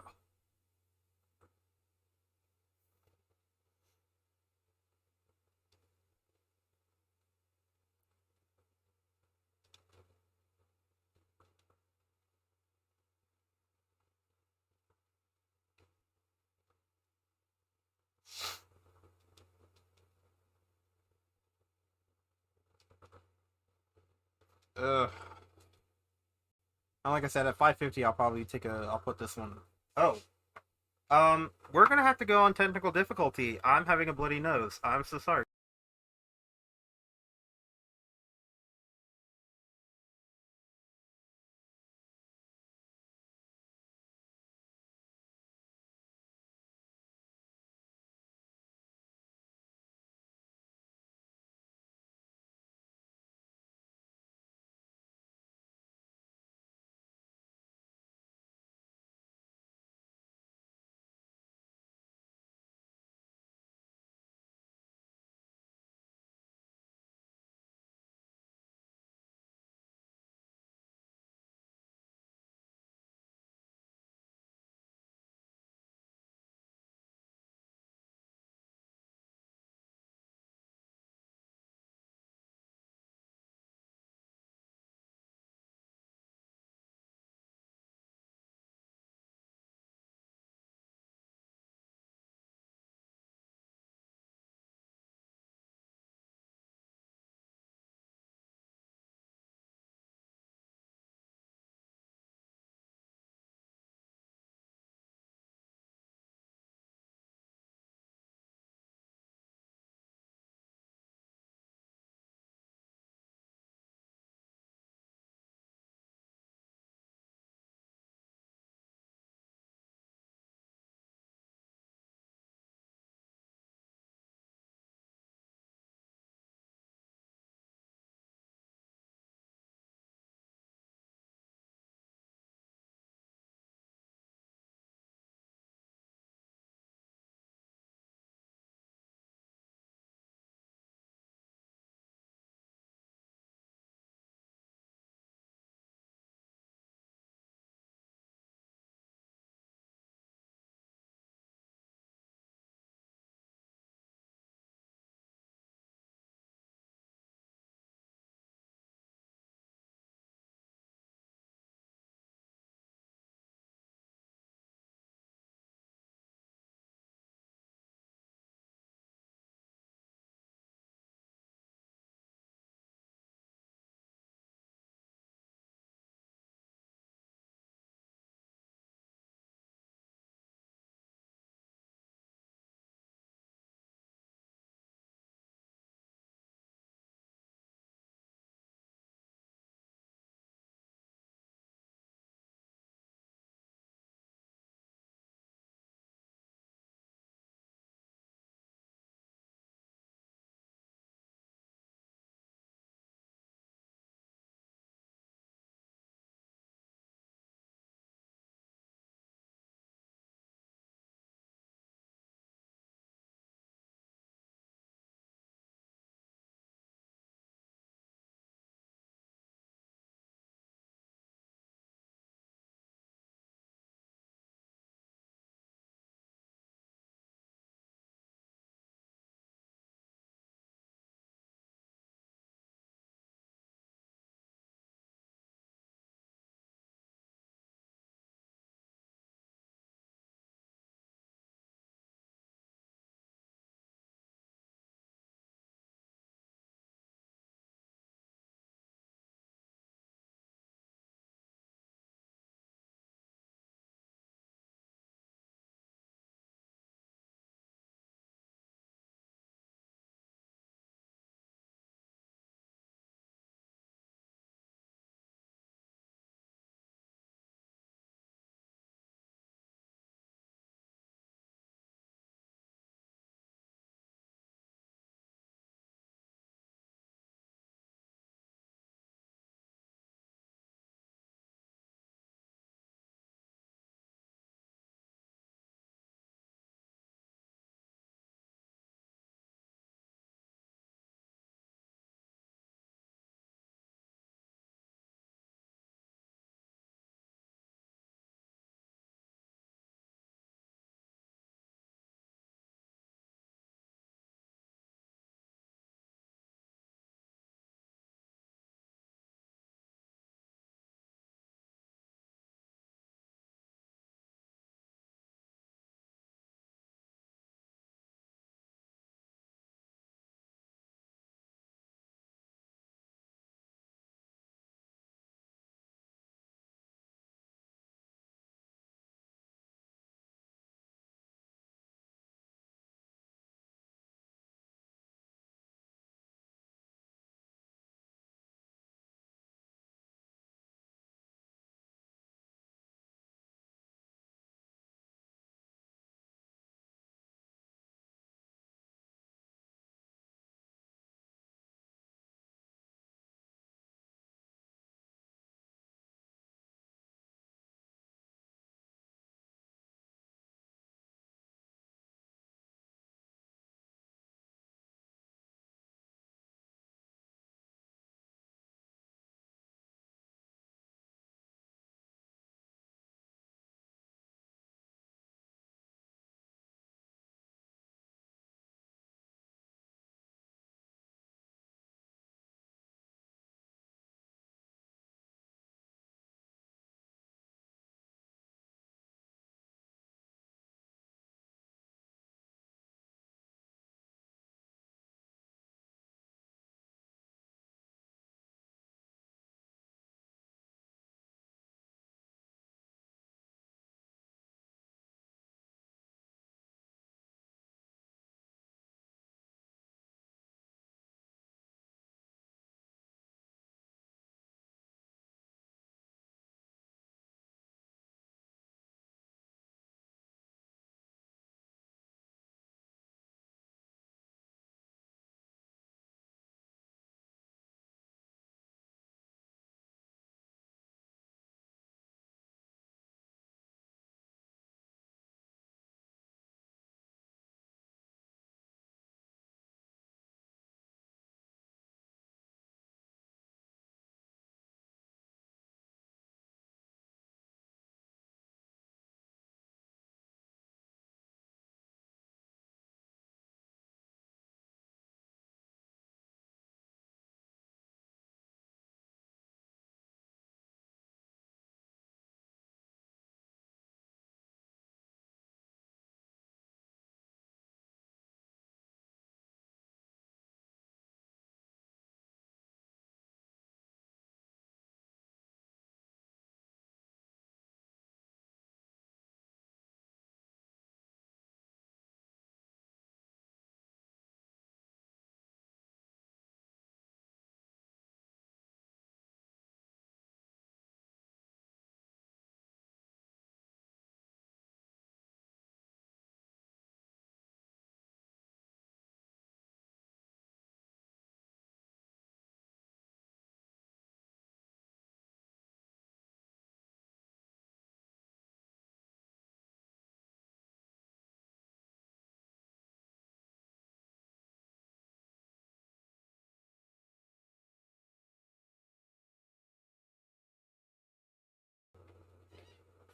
Ugh. And like I said, at 550, I'll probably I'll put this one. Oh, we're gonna have to go on technical difficulty. I'm having a bloody nose. I'm so sorry.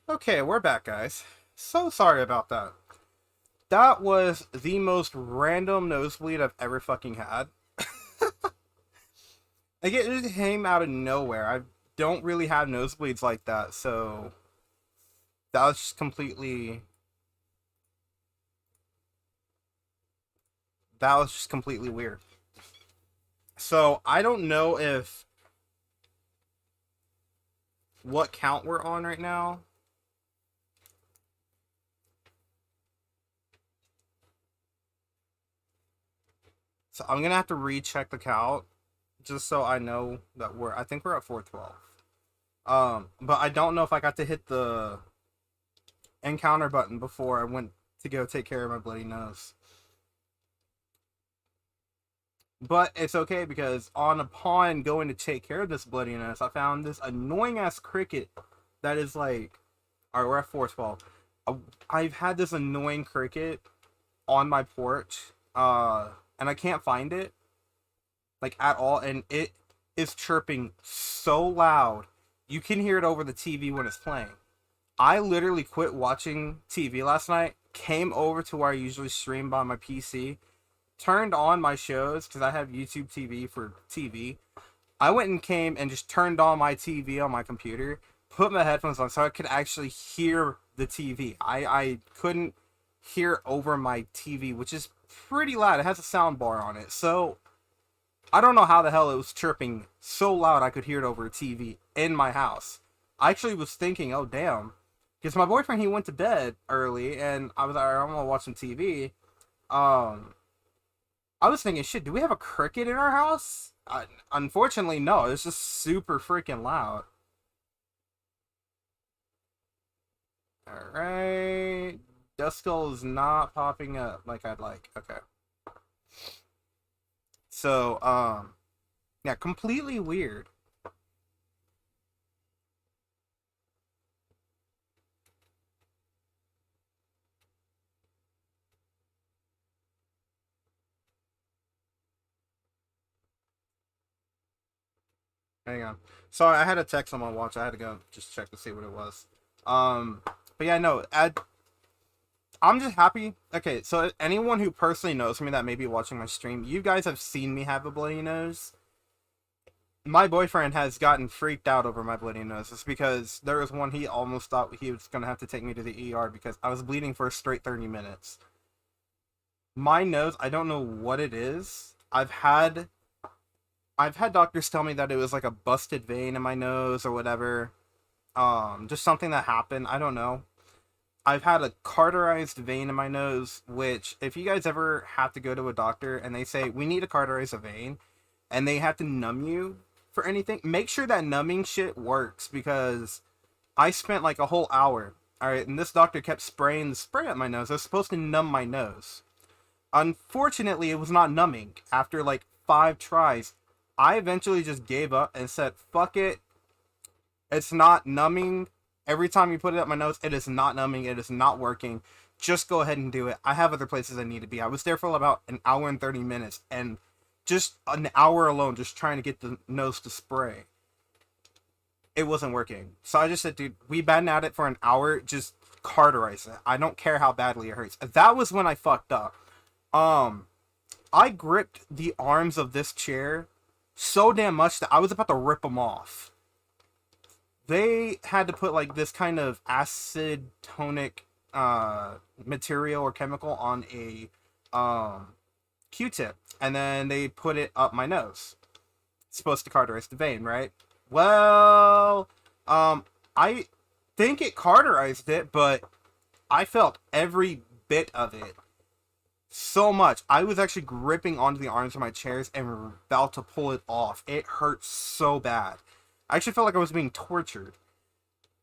Okay, we're back, guys. So sorry about that. That was the most random nosebleed I've ever fucking had. Like, it just came out of nowhere. I don't really have nosebleeds like that, so that was just completely. That was just completely weird. So I don't know if what count we're on right now. So I'm gonna have to recheck the count just so I know that I think we're at 412. But I don't know if I got to hit the encounter button before I went to go take care of my bloody nose. But it's okay because upon going to take care of this bloody nose, I found this annoying ass cricket that is like, alright, we're at 412. I've had this annoying cricket on my porch, and I can't find it like at all, and it is chirping so loud you can hear it over the TV when it's playing. I literally quit watching TV last night, came over to where I usually stream on my PC, turned on my shows because I have YouTube TV for TV. I went and came and just turned on my TV on my computer, put my headphones on so I could actually hear the TV. I couldn't hear over my TV, which is pretty loud. It has a sound bar on it. So I don't know how the hell it was chirping so loud I could hear it over a TV in my house. I actually was thinking, oh damn. Because my boyfriend, he went to bed early and I was like, I'm gonna watch some TV. I was thinking, shit, do we have a cricket in our house? Unfortunately, no. It's just super freaking loud. Alright. Duskull is not popping up like I'd like. Okay. So, yeah, completely weird. Hang on. Sorry, I had a text on my watch. I had to go just check to see what it was. But yeah, no, I'm just happy. Okay, so anyone who personally knows me that may be watching my stream, you guys have seen me have a bloody nose. My boyfriend has gotten freaked out over my bloody nose. It's because there was one he almost thought he was gonna have to take me to the ER because I was bleeding for a straight 30 minutes. My nose, I don't know what it is. I've had doctors tell me that it was like a busted vein in my nose or whatever. Just something that happened. I don't know. I've had a cauterized vein in my nose, which if you guys ever have to go to a doctor and they say we need to cauterize a vein and they have to numb you for anything, make sure that numbing shit works because I spent like a whole hour. All right, and this doctor kept spraying the spray up my nose. I was supposed to numb my nose. Unfortunately, it was not numbing. After like 5 tries, I eventually just gave up and said, fuck it. It's not numbing. Every time you put it up my nose, it is not numbing. It is not working. Just go ahead and do it. I have other places I need to be. I was there for about an hour and 30 minutes and just an hour alone just trying to get the nose to spray. It wasn't working. So I just said, dude, we've been at it for an hour. Just cauterize it. I don't care how badly it hurts. That was when I fucked up. I gripped the arms of this chair so damn much that I was about to rip them off. They had to put like this kind of acid tonic material or chemical on a Q-tip, and then they put it up my nose. It's supposed to cauterize the vein, right? Well, I think it cauterized it, but I felt every bit of it so much. I was actually gripping onto the arms of my chairs and about to pull it off. It hurt so bad. I actually felt like I was being tortured.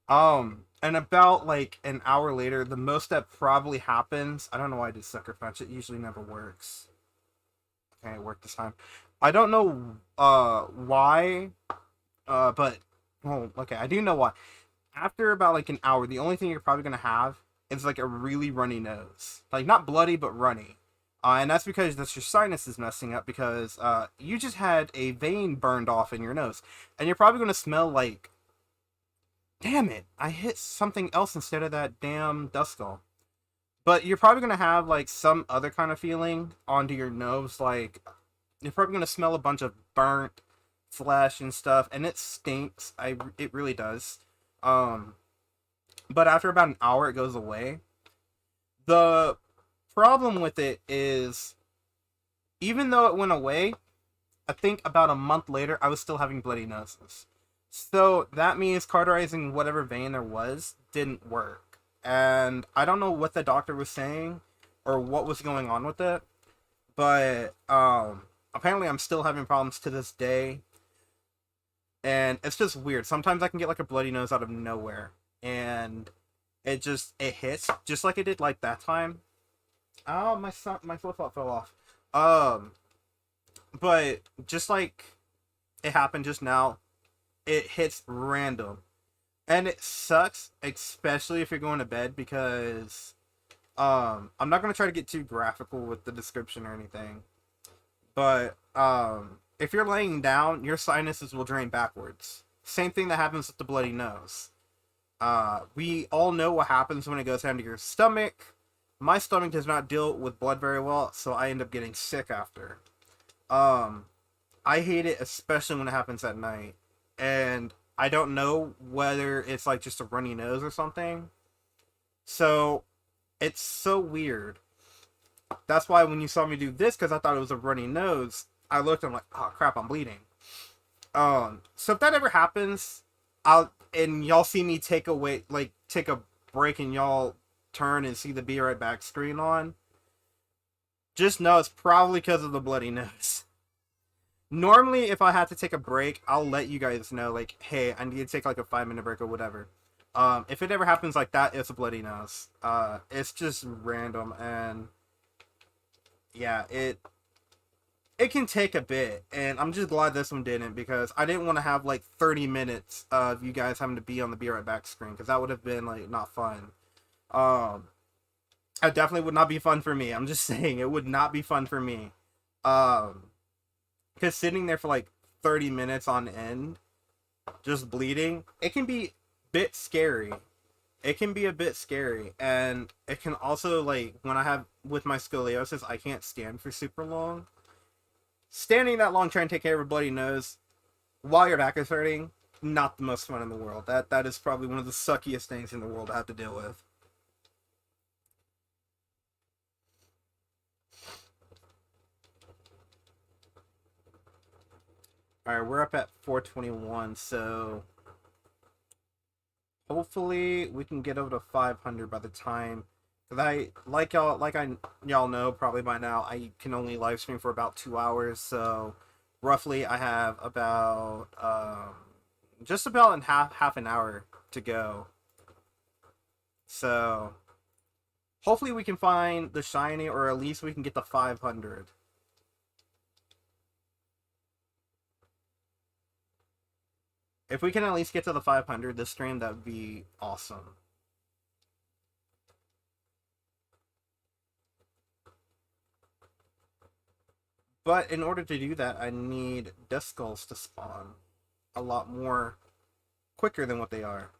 And about like an hour later, the most that probably happens, I don't know why I did sucker punch. It usually never works. Okay, it worked this time. I don't know why, but well, okay, I do know why. After about like an hour, the only thing you're probably gonna have is like a really runny nose, like not bloody but runny. And that's because that's your sinus is messing up because you just had a vein burned off in your nose, and you're probably gonna smell like Damn it! I hit something else instead of that damn Duskull. But you're probably gonna have like some other kind of feeling onto your nose, like you're probably gonna smell a bunch of burnt flesh and stuff, and it stinks. It really does. Um, but after about an hour, it goes away. The problem with it is, even though it went away, I think about a month later, I was still having bloody noses. So that means cauterizing whatever vein there was didn't work. And I don't know what the doctor was saying or what was going on with it, but apparently I'm still having problems to this day. And it's just weird. Sometimes I can get like a bloody nose out of nowhere, and it hits just like it did like that time. Oh, my flip flop fell off. Um, but just like it happened just now, it hits random, and it sucks, especially if you're going to bed because I'm not gonna try to get too graphical with the description or anything, but if you're laying down, your sinuses will drain backwards. Same thing that happens with the bloody nose. We all know what happens when it goes down to your stomach. My stomach does not deal with blood very well, so I end up getting sick after. Um, I hate it, especially when it happens at night. And I don't know whether it's like just a runny nose or something. So it's so weird. That's why when you saw me do this, because I thought it was a runny nose, I looked and I'm like, oh crap, I'm bleeding. So if that ever happens, and y'all see me take a break and y'all turn and see the Be Right Back screen on, just know it's probably because of the bloody nose. Normally, if I have to take a break, I'll let you guys know, like, hey, I need to take like a 5 minute break or whatever. If it ever happens like that, it's a bloody nose. It's just random, and yeah, it can take a bit, and I'm just glad this one didn't, because I didn't want to have like 30 minutes of you guys having to be on the Be Right Back screen, because that would have been like not fun. Um, it definitely would not be fun for me. I'm just saying it would not be fun for me. Um, because sitting there for like 30 minutes on end, just bleeding, it can be a bit scary. It can be a bit scary, and it can also, like, when I have with my scoliosis, I can't stand for super long. Standing that long trying to take care of a bloody nose while your back is hurting, not the most fun in the world. That is probably one of the suckiest things in the world to have to deal with. All right, we're up at 421, so hopefully we can get over to 500 by the time. Cause y'all know probably by now, I can only live stream for about 2 hours, so roughly I have about just about in half an hour to go. So hopefully we can find the shiny, or at least we can get the 500. If we can at least get to the 500 this stream, that would be awesome. But in order to do that, I need Duskulls to spawn a lot more quicker than what they are.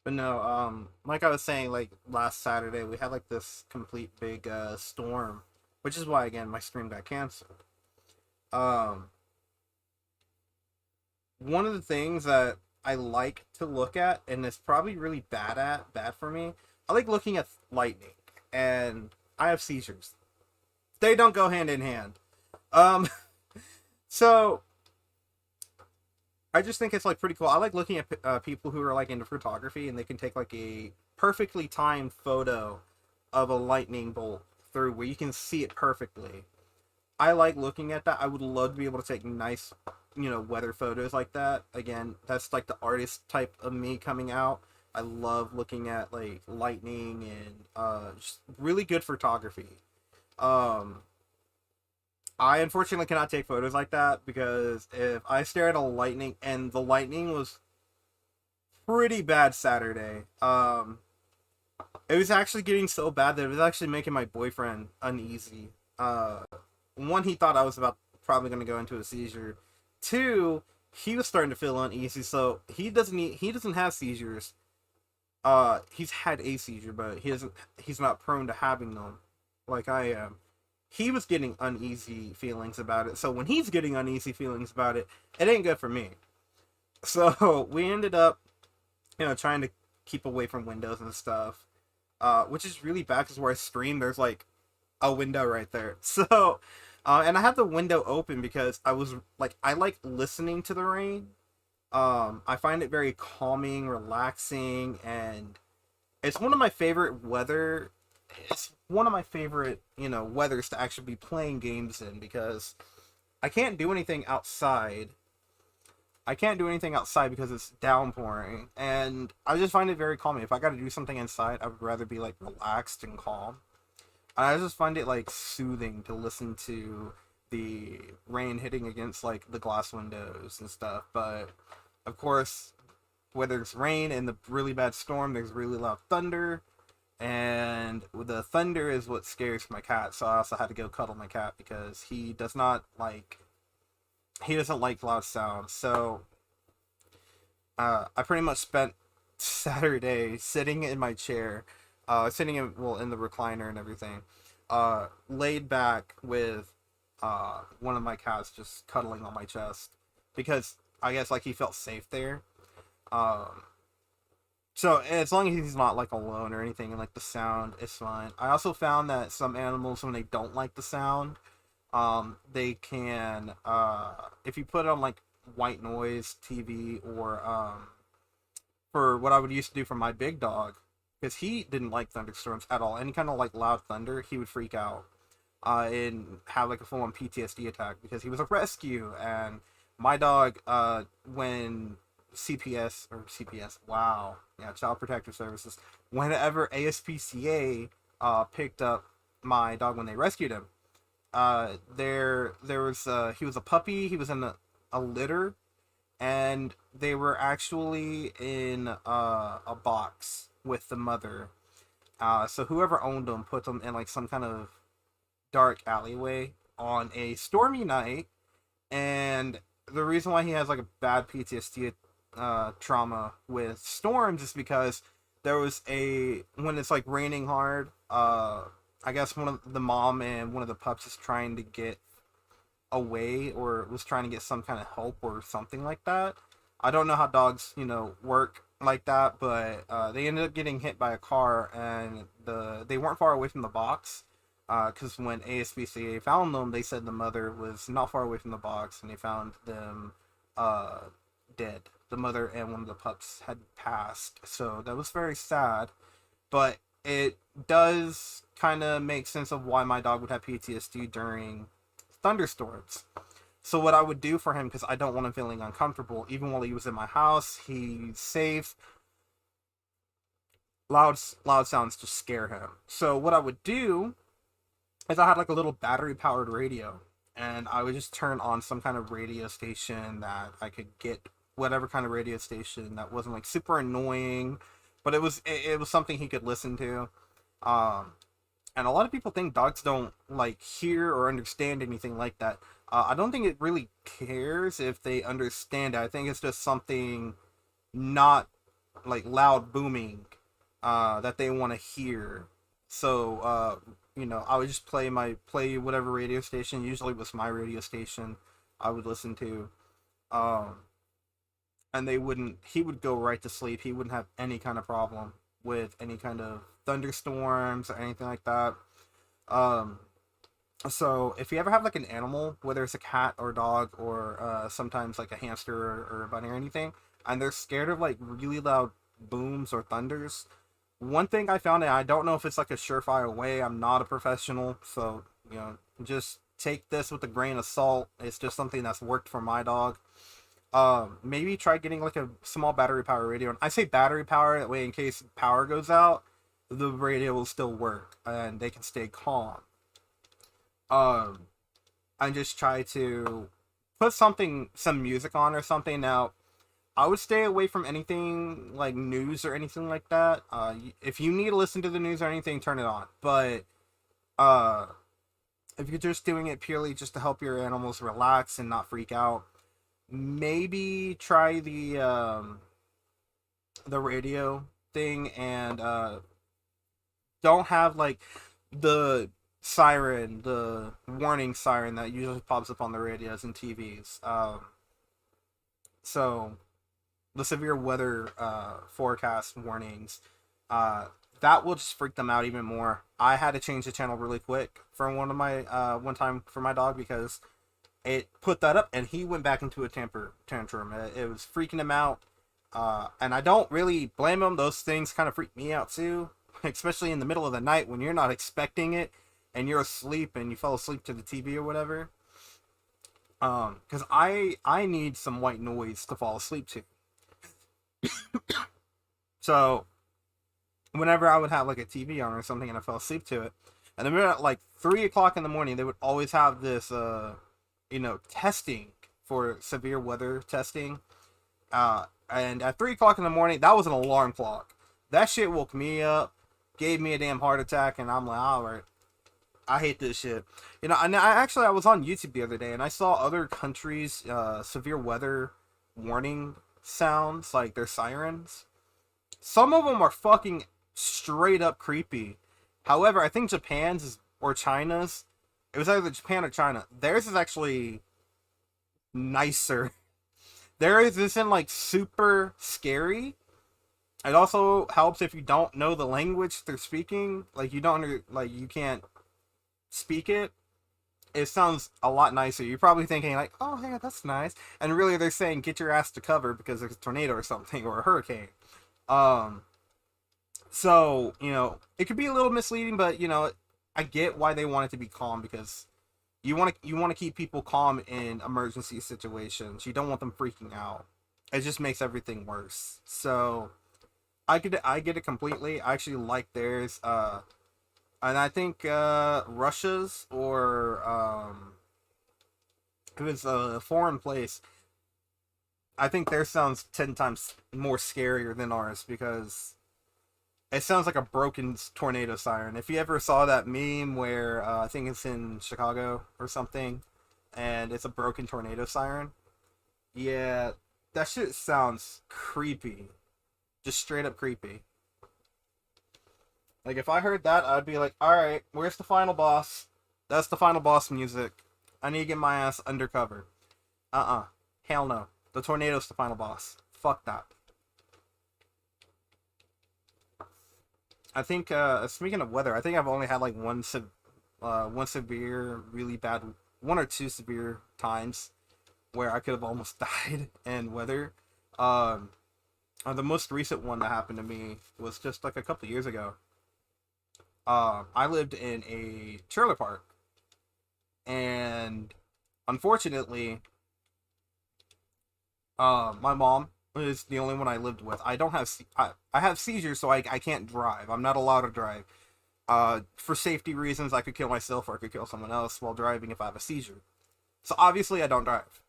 But no, like I was saying, like last Saturday, we had like this complete big storm, which is why again my stream got canceled. Um, one of the things that I like to look at, and it's probably really bad for me, I like looking at lightning, and I have seizures. They don't go hand in hand. Um, so I just think it's like pretty cool. I like looking at people who are like into photography, and they can take like a perfectly timed photo of a lightning bolt through where you can see it perfectly. I like looking at that. I would love to be able to take nice, weather photos like that. Again, that's like the artist type of me coming out. I love looking at like lightning and just really good photography. Um, I unfortunately cannot take photos like that because if I stare at a lightning, and the lightning was pretty bad Saturday. It was actually getting so bad that it was actually making my boyfriend uneasy. Uh, One, he thought I was about probably going to go into a seizure. Two, he was starting to feel uneasy. So he doesn't have seizures. He's had a seizure, but he's not prone to having them like I am. He was getting uneasy feelings about it. So when he's getting uneasy feelings about it, it ain't good for me. So we ended up, trying to keep away from windows and stuff. Which is really bad because where I stream, there's like a window right there. So, and I had the window open because I like listening to the rain. I find it very calming, relaxing, and it's one of my favorite weather. It's one of my favorite, weathers to actually be playing games in because I can't do anything outside. I can't do anything outside because it's downpouring, and I just find it very calming. If I got to do something inside, I would rather be like relaxed and calm. And I just find it like soothing to listen to the rain hitting against like the glass windows and stuff. But of course, whether it's rain and the really bad storm, there's really loud thunder, and the thunder is what scares my cat. So I also had to go cuddle my cat because he doesn't like loud sounds. So I pretty much spent Saturday sitting in my chair, in the recliner and everything, laid back with one of my cats just cuddling on my chest because I guess like he felt safe there. Um, so as long as he's not like alone or anything, and like the sound is fine. I also found that some animals, when they don't like the sound, they can if you put on like white noise TV, or for what I would used to do for my big dog, because he didn't like thunderstorms at all. Any kind of like loud thunder, he would freak out and have like a full on PTSD attack because he was a rescue. And my dog, when CPS, wow, yeah, Child Protective Services, whenever ASPCA picked up my dog when they rescued him, there was he was a puppy. He was in a litter, and they were actually in a box with the mother. So whoever owned them put them in like some kind of dark alleyway on a stormy night, and the reason why he has like a bad PTSD trauma with storms is because there was when it's like raining hard. I guess one of the mom and one of the pups is trying to get away, or was trying to get some kind of help or something like that. I don't know how dogs, work like that, but they ended up getting hit by a car, and they weren't far away from the box. Because when ASPCA found them, they said the mother was not far away from the box, and they found them dead. The mother and one of the pups had passed, so that was very sad. But it does kind of make sense of why my dog would have PTSD during thunderstorms. So what I would do for him, because I don't want him feeling uncomfortable, even while he was in my house, he's safe. Loud sounds just scare him. So what I would do is I had like a little battery powered radio, and I would just turn on some kind of radio station that I could get, whatever kind of radio station that wasn't like super annoying, but it was something he could listen to. And a lot of people think dogs don't like hear or understand anything like that. I don't think it really cares if they understand it. I think it's just something not like loud booming that they want to hear. So I would just play whatever radio station. Usually it was my radio station I would listen to. And he would go right to sleep. He wouldn't have any kind of problem with any kind of thunderstorms or anything like that. So if you ever have like an animal, whether it's a cat or a dog, or sometimes like a hamster or a bunny or anything, and they're scared of like really loud booms or thunders, one thing I found, and I don't know if it's like a surefire way, I'm not a professional, so just take this with a grain of salt. It's just something that's worked for my dog. Maybe try getting like a small battery power radio. And I say battery power that way in case power goes out, the radio will still work and they can stay calm. Um, I just try to put some music on or something. Now, I would stay away from anything like news or anything like that. If you need to listen to the news or anything, turn it on. But uh, if you're just doing it purely just to help your animals relax and not freak out, maybe try the radio thing and don't have like the siren, the warning siren that usually pops up on the radios and TVs. So the severe weather forecast warnings, that will just freak them out even more. I had to change the channel really quick for one time for my dog because it put that up and he went back into a temper tantrum. It was freaking him out. And I don't really blame him. Those things kind of freak me out too, especially in the middle of the night when you're not expecting it and you're asleep and you fell asleep to the TV or whatever. Because I need some white noise to fall asleep to. So whenever I would have like a TV on or something and I fell asleep to it, and then at like 3 o'clock in the morning, they would always have this, testing for severe weather testing. And at 3 o'clock in the morning, that was an alarm clock. That shit woke me up, gave me a damn heart attack, and I'm like, all right, I hate this shit. And I was on YouTube the other day, and I saw other countries' severe weather warning sounds, like their sirens. Some of them are fucking straight up creepy. However, I think Japan's or China's, it was either Japan or China, theirs is actually nicer. Theirs isn't like super scary. It also helps if you don't know the language they're speaking, like you can't speak it. It sounds a lot nicer. You're probably thinking like, "Oh, yeah, that's nice," and really they're saying, "Get your ass to cover because there's a tornado or something or a hurricane." So it could be a little misleading, but I get why they want it to be calm because you want to keep people calm in emergency situations. You don't want them freaking out. It just makes everything worse. So I get it completely. I actually like theirs. And I think Russia's or if it's a foreign place, I think theirs sounds 10 times more scarier than ours because it sounds like a broken tornado siren. If you ever saw that meme where I think it's in Chicago or something, and it's a broken tornado siren, yeah, that shit sounds creepy, just straight up creepy. Like if I heard that, I'd be like, all right, where's the final boss? That's the final boss music. I need to get my ass undercover. Hell no. The tornado's the final boss. Fuck that. I think, speaking of weather, I think I've only had like one severe, really bad, one or two severe times where I could have almost died in weather. The most recent one that happened to me was just like a couple years ago. I lived in a trailer park, and unfortunately, my mom is the only one I lived with. I don't have I have seizures, so I can't drive. I'm not allowed to drive. For safety reasons, I could kill myself or I could kill someone else while driving if I have a seizure. So obviously, I don't drive.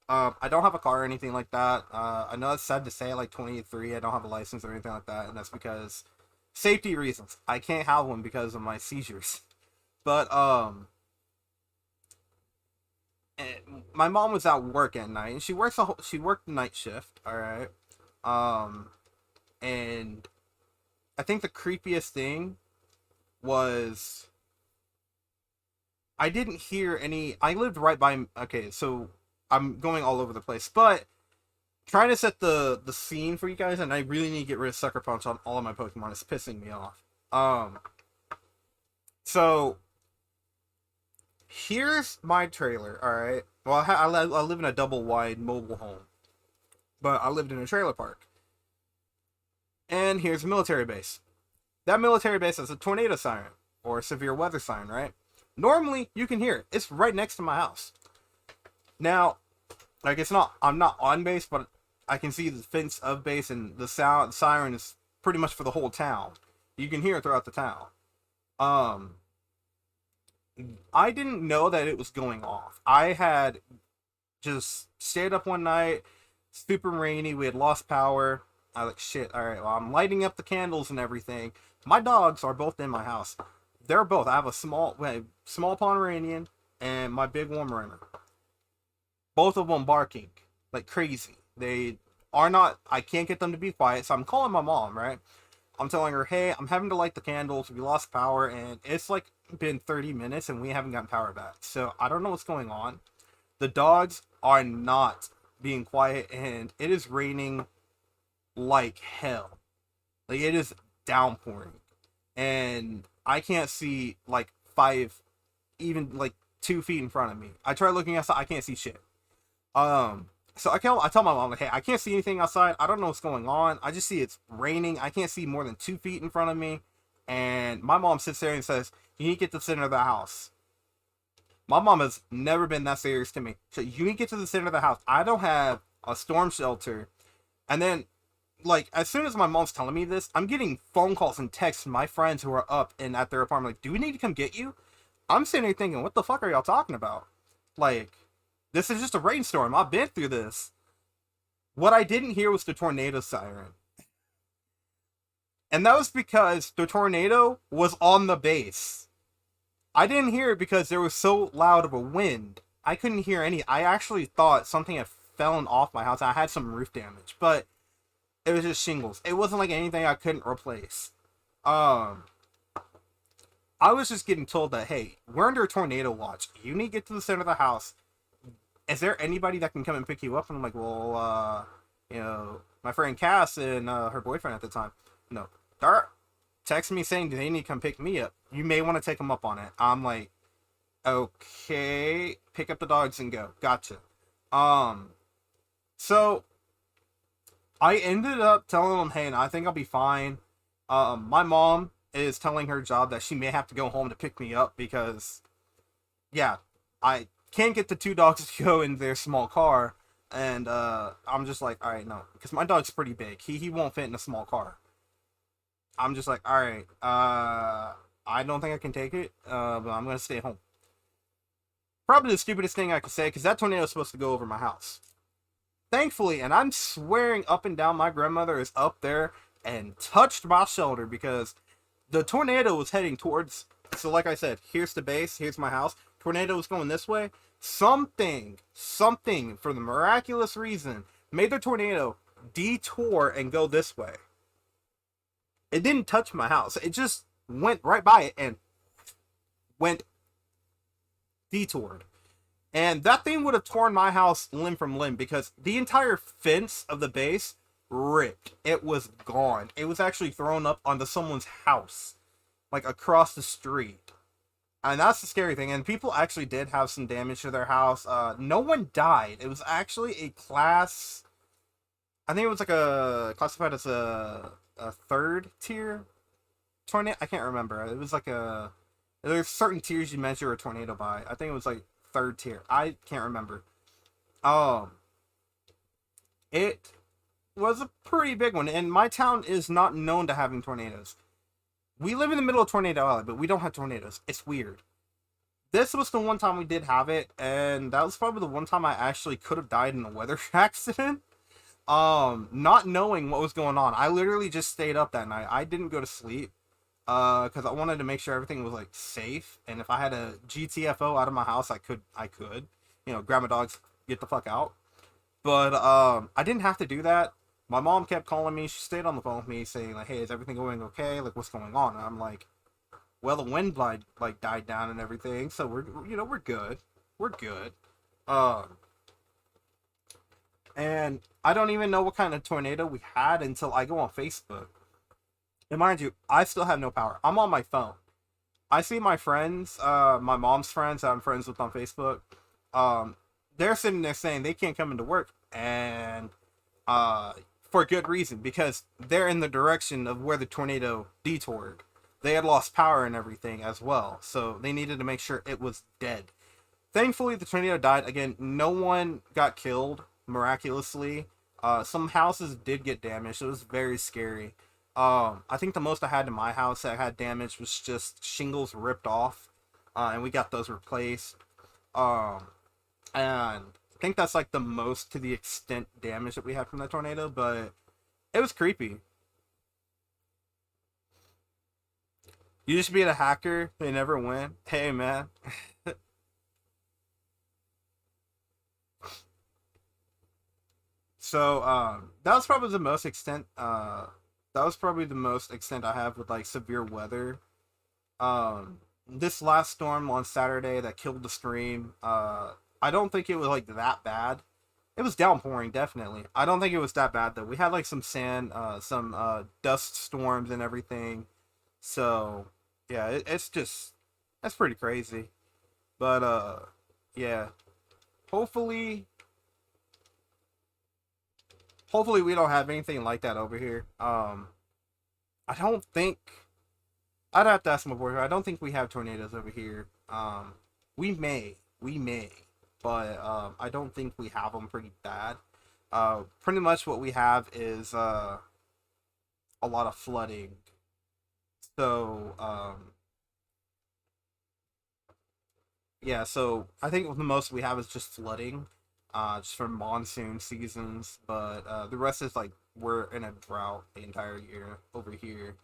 I don't have a car or anything like that. I know it's sad to say, like 23, I don't have a license or anything like that, and that's because safety reasons. I can't have one because of my seizures. But my mom was at work at night, and she worked the night shift. All right, and I think the creepiest thing was I didn't hear any. I lived right by. Okay, so I'm going all over the place, but trying to set the scene for you guys, and I really need to get rid of Sucker Punch on all of my Pokemon. It's pissing me off. So here's my trailer. All right. Well, I live in a double wide mobile home, but I lived in a trailer park. And here's a military base. That military base has a tornado siren or a severe weather siren, right? Normally, you can hear it. It's right next to my house. Now, like I'm not on base, but I can see the fence of base, and the siren is pretty much for the whole town. You can hear it throughout the town. I didn't know that it was going off. I had just stayed up one night, super rainy. We had lost power. I was like, shit. All right, well, I'm lighting up the candles and everything. My dogs are both in my house. They're both. I have a small Pomeranian and my big Weimaraner. Both of them barking like crazy. They are not. I can't get them to be quiet, so I'm calling my mom. Right. I'm telling her, hey, I'm having to light the candles. We lost power, and it's like been 30 minutes, and we haven't gotten power back. So I don't know what's going on. The dogs are not being quiet, and it is raining like hell. Like it is downpouring, and I can't see like even like 2 feet in front of me. I try looking outside, I can't see shit. So I tell my mom like, hey, I can't see anything outside. I don't know what's going on. I just see it's raining. I can't see more than 2 feet in front of me. And my mom sits there and says, you need to get to the center of the house. My mom has never been that serious to me. So you need to get to the center of the house. I don't have a storm shelter. And then, like, as soon as my mom's telling me this, I'm getting phone calls and texts from my friends who are up and at their apartment. Like, do we need to come get you? I'm sitting here thinking, what the fuck are y'all talking about? Like, this is just a rainstorm. I've been through this. What I didn't hear was the tornado siren. And that was because the tornado was on the base. I didn't hear it because there was so loud of a wind. I couldn't hear any. I actually thought something had fallen off my house. I had some roof damage, but it was just shingles. It wasn't like anything I couldn't replace. I was just getting told that, hey, we're under a tornado watch. You need to get to the center of the house. Is there anybody that can come and pick you up? And I'm like, well, my friend Cass and her boyfriend at the time. No. Dart text me saying they need to come pick me up. You may want to take them up on it. I'm like, okay, pick up the dogs and go. Gotcha. So I ended up telling them, hey, I think I'll be fine. My mom is telling her job that she may have to go home to pick me up because, yeah, I can't get the two dogs to go in their small car. And I'm just like, all right, no, because my dog's pretty big. He won't fit in a small car. I'm just like, all right, I don't think I can take it, but I'm gonna stay home. Probably the stupidest thing I could say, because that tornado is supposed to go over my house. Thankfully, and I'm swearing up and down, my grandmother is up there and touched my shoulder because the tornado was heading towards. So, like I said, here's the base, here's my house. Tornado was going this way. Something, for the miraculous reason, made the tornado detour and go this way. It didn't touch my house. It just went right by it and went detoured. And that thing would have torn my house limb from limb because the entire fence of the base ripped. It was gone. It was actually thrown up onto someone's house, like across the street. And that's the scary thing. And people actually did have some damage to their house. No one died. It was actually a class. I think it was like classified as a third tier tornado. I can't remember. It was like there's certain tiers you measure a tornado by. I think it was like third tier. I can't remember. It was a pretty big one, and my town is not known to having tornadoes. We live in the middle of Tornado Alley, but we don't have tornadoes. It's weird. This was the one time we did have it, and that was probably the one time I actually could have died in a weather accident. Not knowing what was going on. I literally just stayed up that night. I didn't go to sleep because I wanted to make sure everything was like safe, and if I had a GTFO out of my house, I could grab my dogs, get the fuck out. But I didn't have to do that. My mom kept calling me. She stayed on the phone with me saying like, hey, is everything going okay? Like, what's going on? And I'm like, well, the wind like died down and everything, so we're good. We're good. And I don't even know what kind of tornado we had until I go on Facebook. And mind you, I still have no power. I'm on my phone. I see my friends, my mom's friends that I'm friends with on Facebook. They're sitting there saying they can't come into work, and for good reason, because they're in the direction of where the tornado detoured. They had lost power and everything as well, so they needed to make sure it was dead. Thankfully, the tornado died. Again, no one got killed, miraculously. Some houses did get damaged. It was very scary. I think the most I had in my house that had damage was just shingles ripped off. and we got those replaced. Um, and I think that's like the most to the extent damage that we had from that tornado, but it was creepy. You just beat a hacker, they never win. Hey man. So that was probably the most extent that was probably the most extent I have with like severe weather. This last storm on Saturday that killed the stream, I don't think it was like that bad. It was downpouring, definitely. I don't think it was that bad though. We had like some sand, some dust storms and everything. So yeah, it's just that's pretty crazy. But yeah. Hopefully hopefully we don't have anything like that over here. I don't think I'd have to ask my boy. I don't think we have tornadoes over here. We may, but I don't think we have them pretty bad. Pretty much what we have is a lot of flooding. So yeah, so I think the most we have is just flooding, just from monsoon seasons. But the rest is like we're in a drought the entire year over here.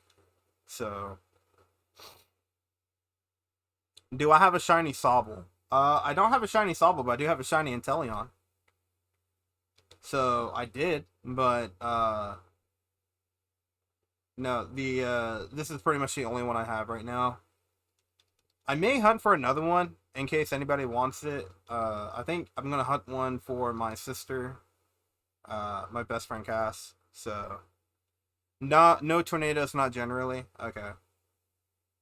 So, do I have a shiny Sobble? I don't have a shiny Sobble, but I do have a shiny Inteleon. So I did, but no, the this is pretty much the only one I have right now. I may hunt for another one in case anybody wants it. I think I'm gonna hunt one for my sister, my best friend Cass. So, not no tornadoes, not generally. Okay,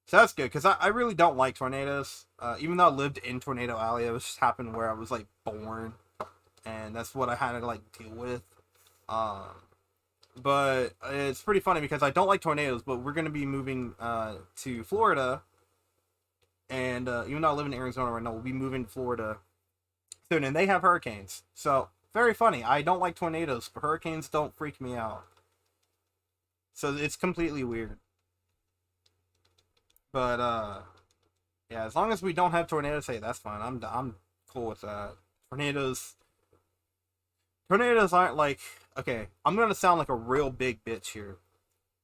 so that's good because I really don't like tornadoes. Even though I lived in Tornado Alley, it was just happened where I was like born, and that's what I had to like deal with. Um, but it's pretty funny because I don't like tornadoes, but we're gonna be moving to Florida, and even though I live in Arizona right now, we'll be moving to Florida soon, and they have hurricanes. So very funny. I don't like tornadoes, but hurricanes don't freak me out. So it's completely weird. But yeah, as long as we don't have tornadoes, hey, that's fine. I'm cool with that. Tornadoes tornadoes aren't like okay. I'm gonna sound like a real big bitch here.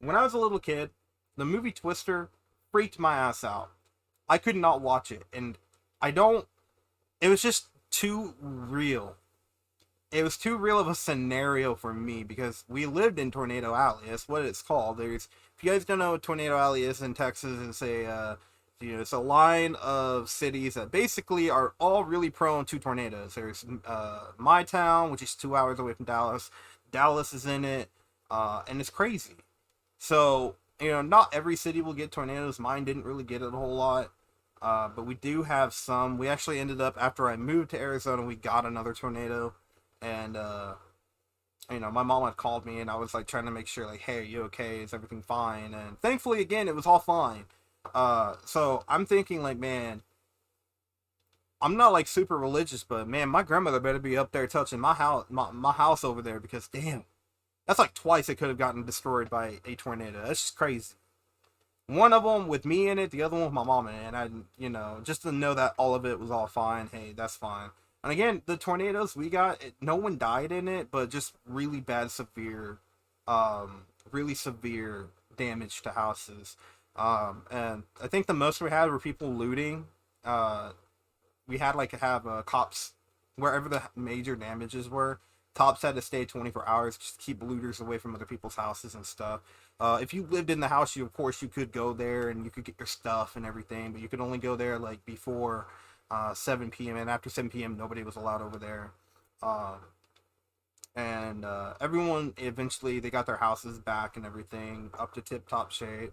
When I was a little kid, the movie Twister freaked my ass out. I could not watch it, and I don't. It was just too real. It was too real of a scenario for me because we lived in Tornado Alley. That's what it's called. There's, if you guys don't know what Tornado Alley is in Texas, it's a it's a line of cities that basically are all really prone to tornadoes. There's my town, which is 2 hours away from Dallas. Dallas is in it, and it's crazy. So not every city will get tornadoes. Mine didn't really get it a whole lot. But we do have some. We actually ended up, after I moved to Arizona, we got another tornado, and my mom had called me, and I was like trying to make sure, like, hey, are you okay? Is everything fine? And thankfully, again, it was all fine. So I'm thinking, like, man, I'm not like super religious, but man, my grandmother better be up there touching my house over there because damn, that's like twice it could have gotten destroyed by a tornado. That's just crazy. One of them with me in it, the other one with my mom in it. And just to know that all of it was all fine. Hey, that's fine. And again, the tornadoes we got, no one died in it, but just really bad, really severe damage to houses. And I think the most we had were people looting. We had like to have cops wherever the major damages were. Cops had to stay 24 hours just to keep looters away from other people's houses and stuff. If you lived in the house, of course you could go there and you could get your stuff and everything, but you could only go there like before 7 p.m. and after 7 p.m. nobody was allowed over there. And everyone eventually they got their houses back and everything up to tip top shape.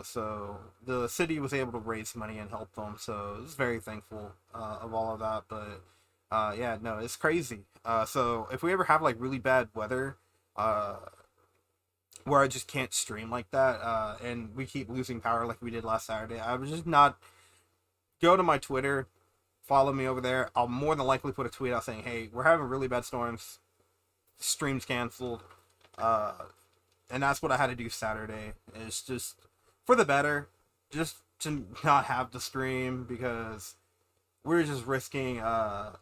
So the city was able to raise money and help them. So I was very thankful of all of that. But yeah, no, it's crazy. So if we ever have like really bad weather, where I just can't stream like that, and we keep losing power like we did last Saturday, I would just not go to my Twitter, follow me over there. I'll more than likely put a tweet out saying, "Hey, we're having really bad storms, streams canceled," and that's what I had to do Saturday. It's just for the better. Just to not have the stream because we were just risking. I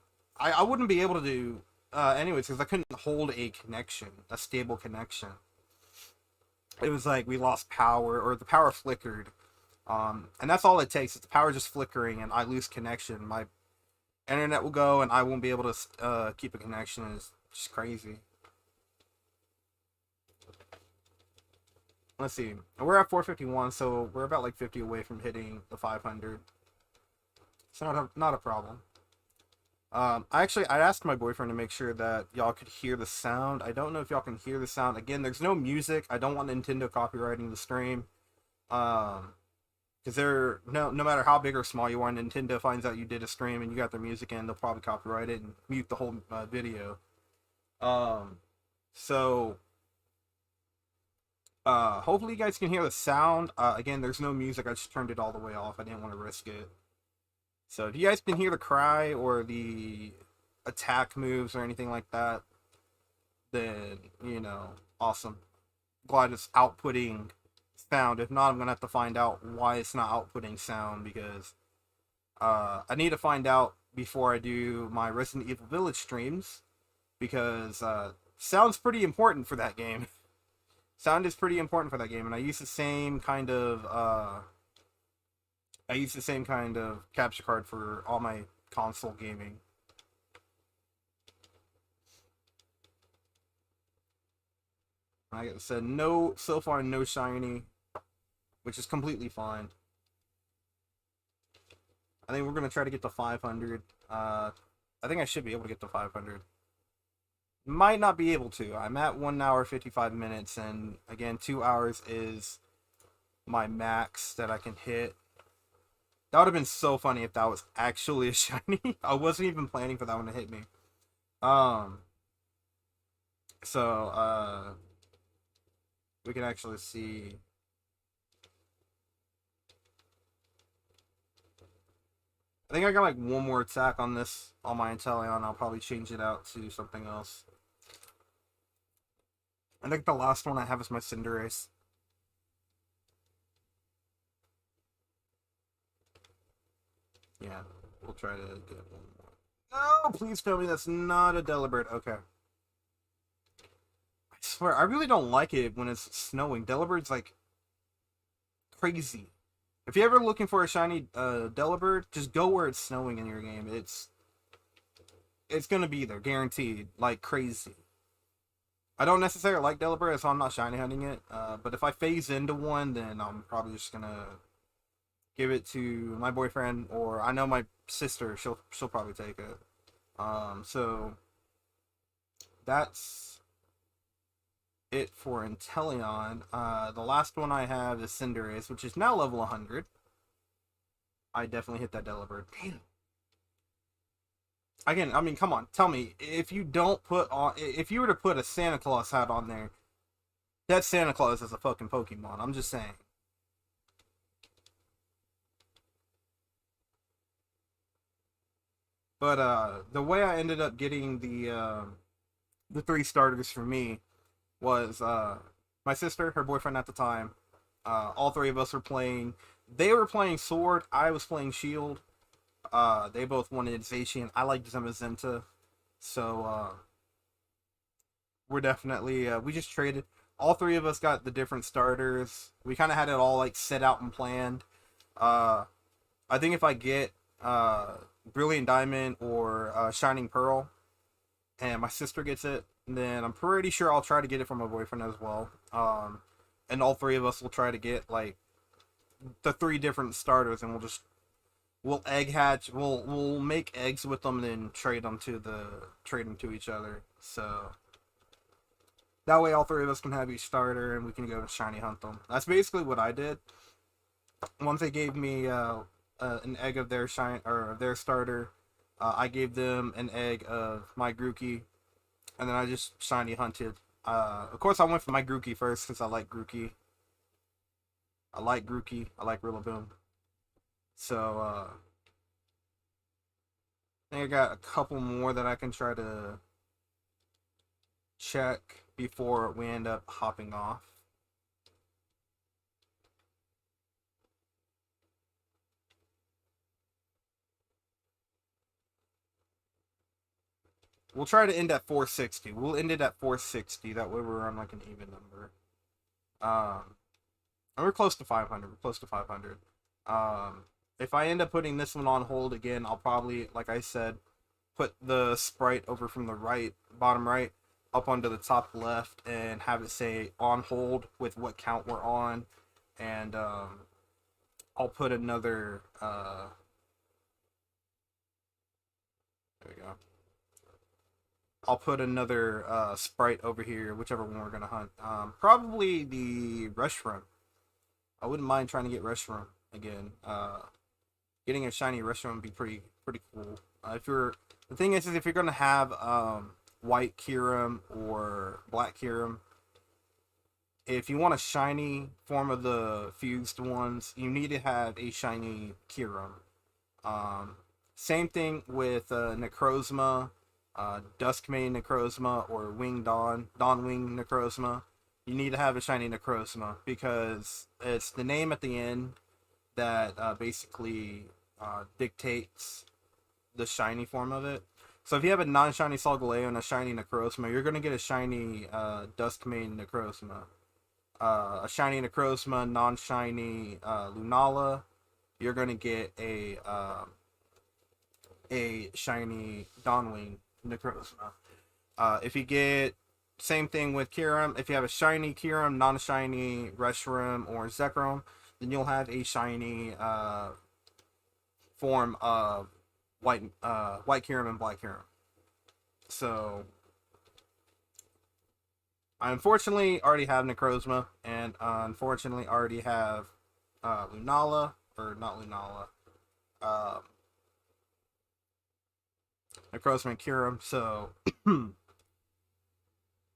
wouldn't be able to do anyways because I couldn't hold a connection, a stable connection. It was like we lost power or the power flickered. And that's all it takes. It's the power just flickering and I lose connection. My internet will go and I won't be able to keep a connection. It's just crazy. Let's see. We're at 451, so we're about like 50 away from hitting the 500. It's not a problem. I asked my boyfriend to make sure that y'all could hear the sound. I don't know if y'all can hear the sound. Again, there's no music. I don't want Nintendo copyrighting the stream. Because they're no matter how big or small you are, Nintendo finds out you did a stream and you got their music in, they'll probably copyright it and mute the whole video. So hopefully you guys can hear the sound. Again, there's no music. I just turned it all the way off. I didn't want to risk it. So if you guys can hear the cry or the attack moves or anything like that, then, you know, awesome. Glad it's outputting sound. If not, I'm going to have to find out why it's not outputting sound because I need to find out before I do my Resident Evil Village streams because sound's pretty important for that game. Sound is pretty important for that game, and I use the same kind of capture card for all my console gaming. Like I said, so far no shiny, which is completely fine. I think we're gonna try to get to 500. I think I should be able to get to 500. Might not be able to. I'm at 1 hour 55 minutes, and again, 2 hours is my max that I can hit. That would have been so funny if that was actually a shiny. I wasn't even planning for that one to hit me. So we can actually see. I think I got like one more attack on my Inteleon. I'll probably change it out to something else. I think the last one I have is my Cinderace. Yeah, we'll try to get one more. No, please tell me that's not a Delibird. Okay. I swear, I really don't like it when it's snowing. Delibird's like crazy. If you're ever looking for a shiny Delibird, just go where it's snowing in your game. It's gonna be there, guaranteed, like crazy. I don't necessarily like Delibird, so I'm not shiny hunting it. But if I phase into one, then I'm probably just gonna give it to my boyfriend, or I know my sister. She'll probably take it. So that's it for Inteleon. The last one I have is Cinderace, which is now level 100. I definitely hit that Delibird. Damn. Again, I mean, come on, tell me if you were to put a Santa Claus hat on there, that Santa Claus is a fucking Pokemon. I'm just saying. But the way I ended up getting the 3 starters for me was my sister, her boyfriend at the time. All 3 of us were playing. They were playing Sword. I was playing Shield. They both wanted Zacian. I liked Zamazenta. So we're definitely we just traded. All 3 of us got the different starters. We kind of had it all like set out and planned. I think if I get Brilliant Diamond or Shining Pearl, and my sister gets it, then I'm pretty sure I'll try to get it from my boyfriend as well. And all 3 of us will try to get like the 3 different starters, and we'll egg hatch. We'll make eggs with them, and then trade them to each other. So that way, all 3 of us can have each starter, and we can go and shiny hunt them. That's basically what I did. Once they gave me an egg of their their starter, I gave them an egg of my Grookey, and then I just shiny hunted. Of course, I went for my Grookey first because I like Grookey. I like Rillaboom. So I think I got a couple more that I can try to check before we end up hopping off. we'll try to end at 460. We'll end it at 460. That way we're on like an even number. And we're close to 500. We're close to 500. If I end up putting this one on hold again, I'll probably, like I said, put the sprite over from the right, bottom right, up onto the top left, and have it say on hold with what count we're on. And I'll put another. There we go. I'll put another sprite over here, whichever one we're gonna hunt. Probably the Rushroom. I wouldn't mind trying to get Rushroom again. Getting a shiny Rushroom would be pretty cool. The thing is if you're gonna have white Kyurem or black Kyurem, if you want a shiny form of the fused ones, you need to have a shiny Kyurem. Same thing with Necrozma, Duskmane Necrozma, or Dawnwing Necrozma. You need to have a shiny Necrozma because it's the name at the end that basically dictates the shiny form of it. So if you have a non-shiny Solgaleo and a shiny Necrozma, you're going to get a shiny Duskmane Necrozma. A shiny Necrozma, non-shiny Lunala, you're going to get a shiny Dawnwing Necrozma. If you get, same thing with Kyurem, if you have a shiny Kyurem, non-shiny Reshiram or Zekrom, then you'll have a shiny form of white Kyurem and black Kyurem. So I unfortunately already have Necrozma, and unfortunately already have Lunala, or not Lunala, Necrozma and Kyurem, so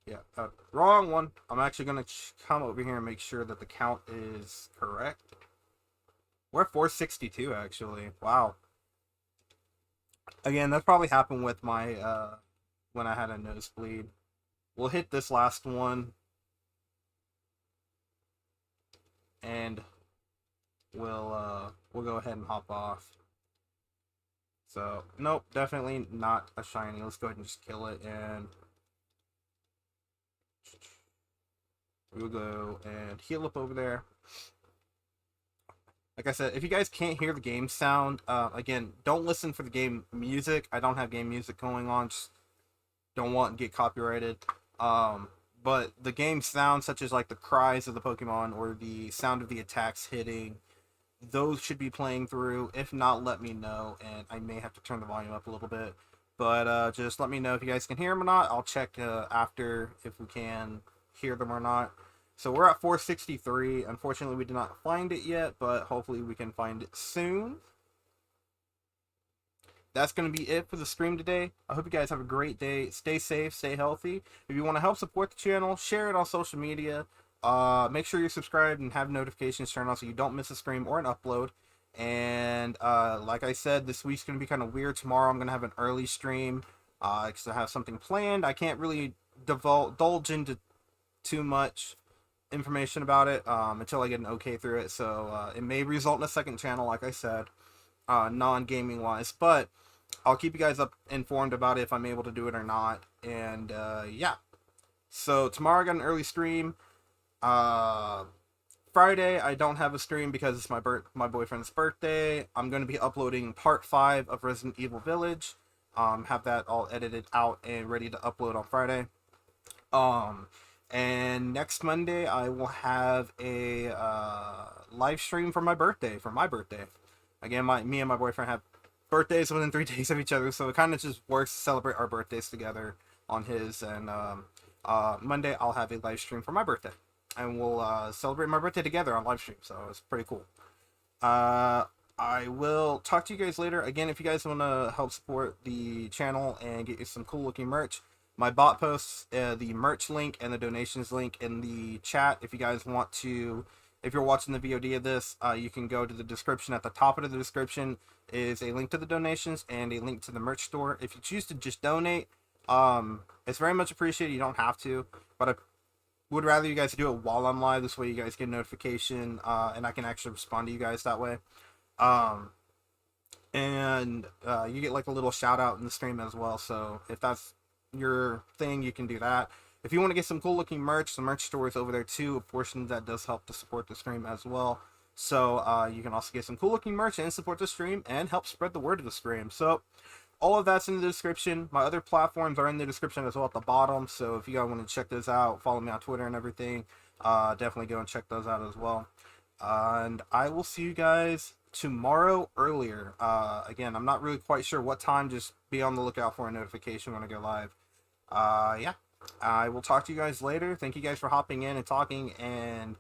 yeah, wrong one. I'm actually going to come over here and make sure that the count is correct. We're at 462, actually. Wow. Again, that probably happened with my, when I had a nosebleed. We'll hit this last one. And we'll go ahead and hop off. So, nope, definitely not a shiny. Let's go ahead and just kill it, and we'll go and heal up over there. Like I said, if you guys can't hear the game sound, again, don't listen for the game music. I don't have game music going on. Just don't want to get copyrighted. But the game sound, such as like the cries of the Pokemon or the sound of the attacks hitting, those should be playing through. If not, let me know, and I may have to turn the volume up a little bit. But just let me know if you guys can hear them or not. I'll check after if we can hear them or not. So we're at 463. Unfortunately, we did not find it yet, but hopefully we can find it soon. That's going to be it for the stream today. I hope you guys have a great day. Stay safe, stay healthy. If you want to help support the channel, share it on social media. Make sure you're subscribed and have notifications turned on so you don't miss a stream or an upload. And like I said, this week's going to be kind of weird. Tomorrow I'm going to have an early stream because I have something planned. I can't really divulge into too much information about it until I get an okay through it. So it may result in a second channel, like I said, non-gaming wise. But I'll keep you guys informed about it if I'm able to do it or not. And yeah. So tomorrow I got an early stream. Friday I don't have a stream because it's my boyfriend's birthday. I'm going to be uploading part 5 of Resident Evil Village. Have that all edited out and ready to upload on Friday. And next Monday I will have a live stream for my birthday. Again, me and my boyfriend have birthdays within 3 days of each other, so it kind of just works to celebrate our birthdays together on his. And Monday I'll have a live stream for my birthday, and we'll celebrate my birthday together on live stream, so it's pretty cool. I will talk to you guys later. Again, if you guys want to help support the channel and get you some cool looking merch, my bot posts the merch link and the donations link in the chat. If you guys want to, if you're watching the VOD of this, you can go to the description. At the top of the description is a link to the donations and a link to the merch store. If you choose to just donate, it's very much appreciated. You don't have to, but I would rather you guys do it while I'm live. This way you guys get a notification, and I can actually respond to you guys that way. And you get like a little shout out in the stream as well. So if that's your thing, you can do that. If you want to get some cool looking merch, the merch store is over there too. A portion of that does help to support the stream as well. So you can also get some cool looking merch and support the stream and help spread the word of the stream. So all of that's in the description. My other platforms are in the description as well at the bottom. So if you guys want to check those out, follow me on Twitter and everything, definitely go and check those out as well. And I will see you guys tomorrow earlier. Again, I'm not really quite sure what time. Just be on the lookout for a notification when I go live. Yeah, I will talk to you guys later. Thank you guys for hopping in and talking, and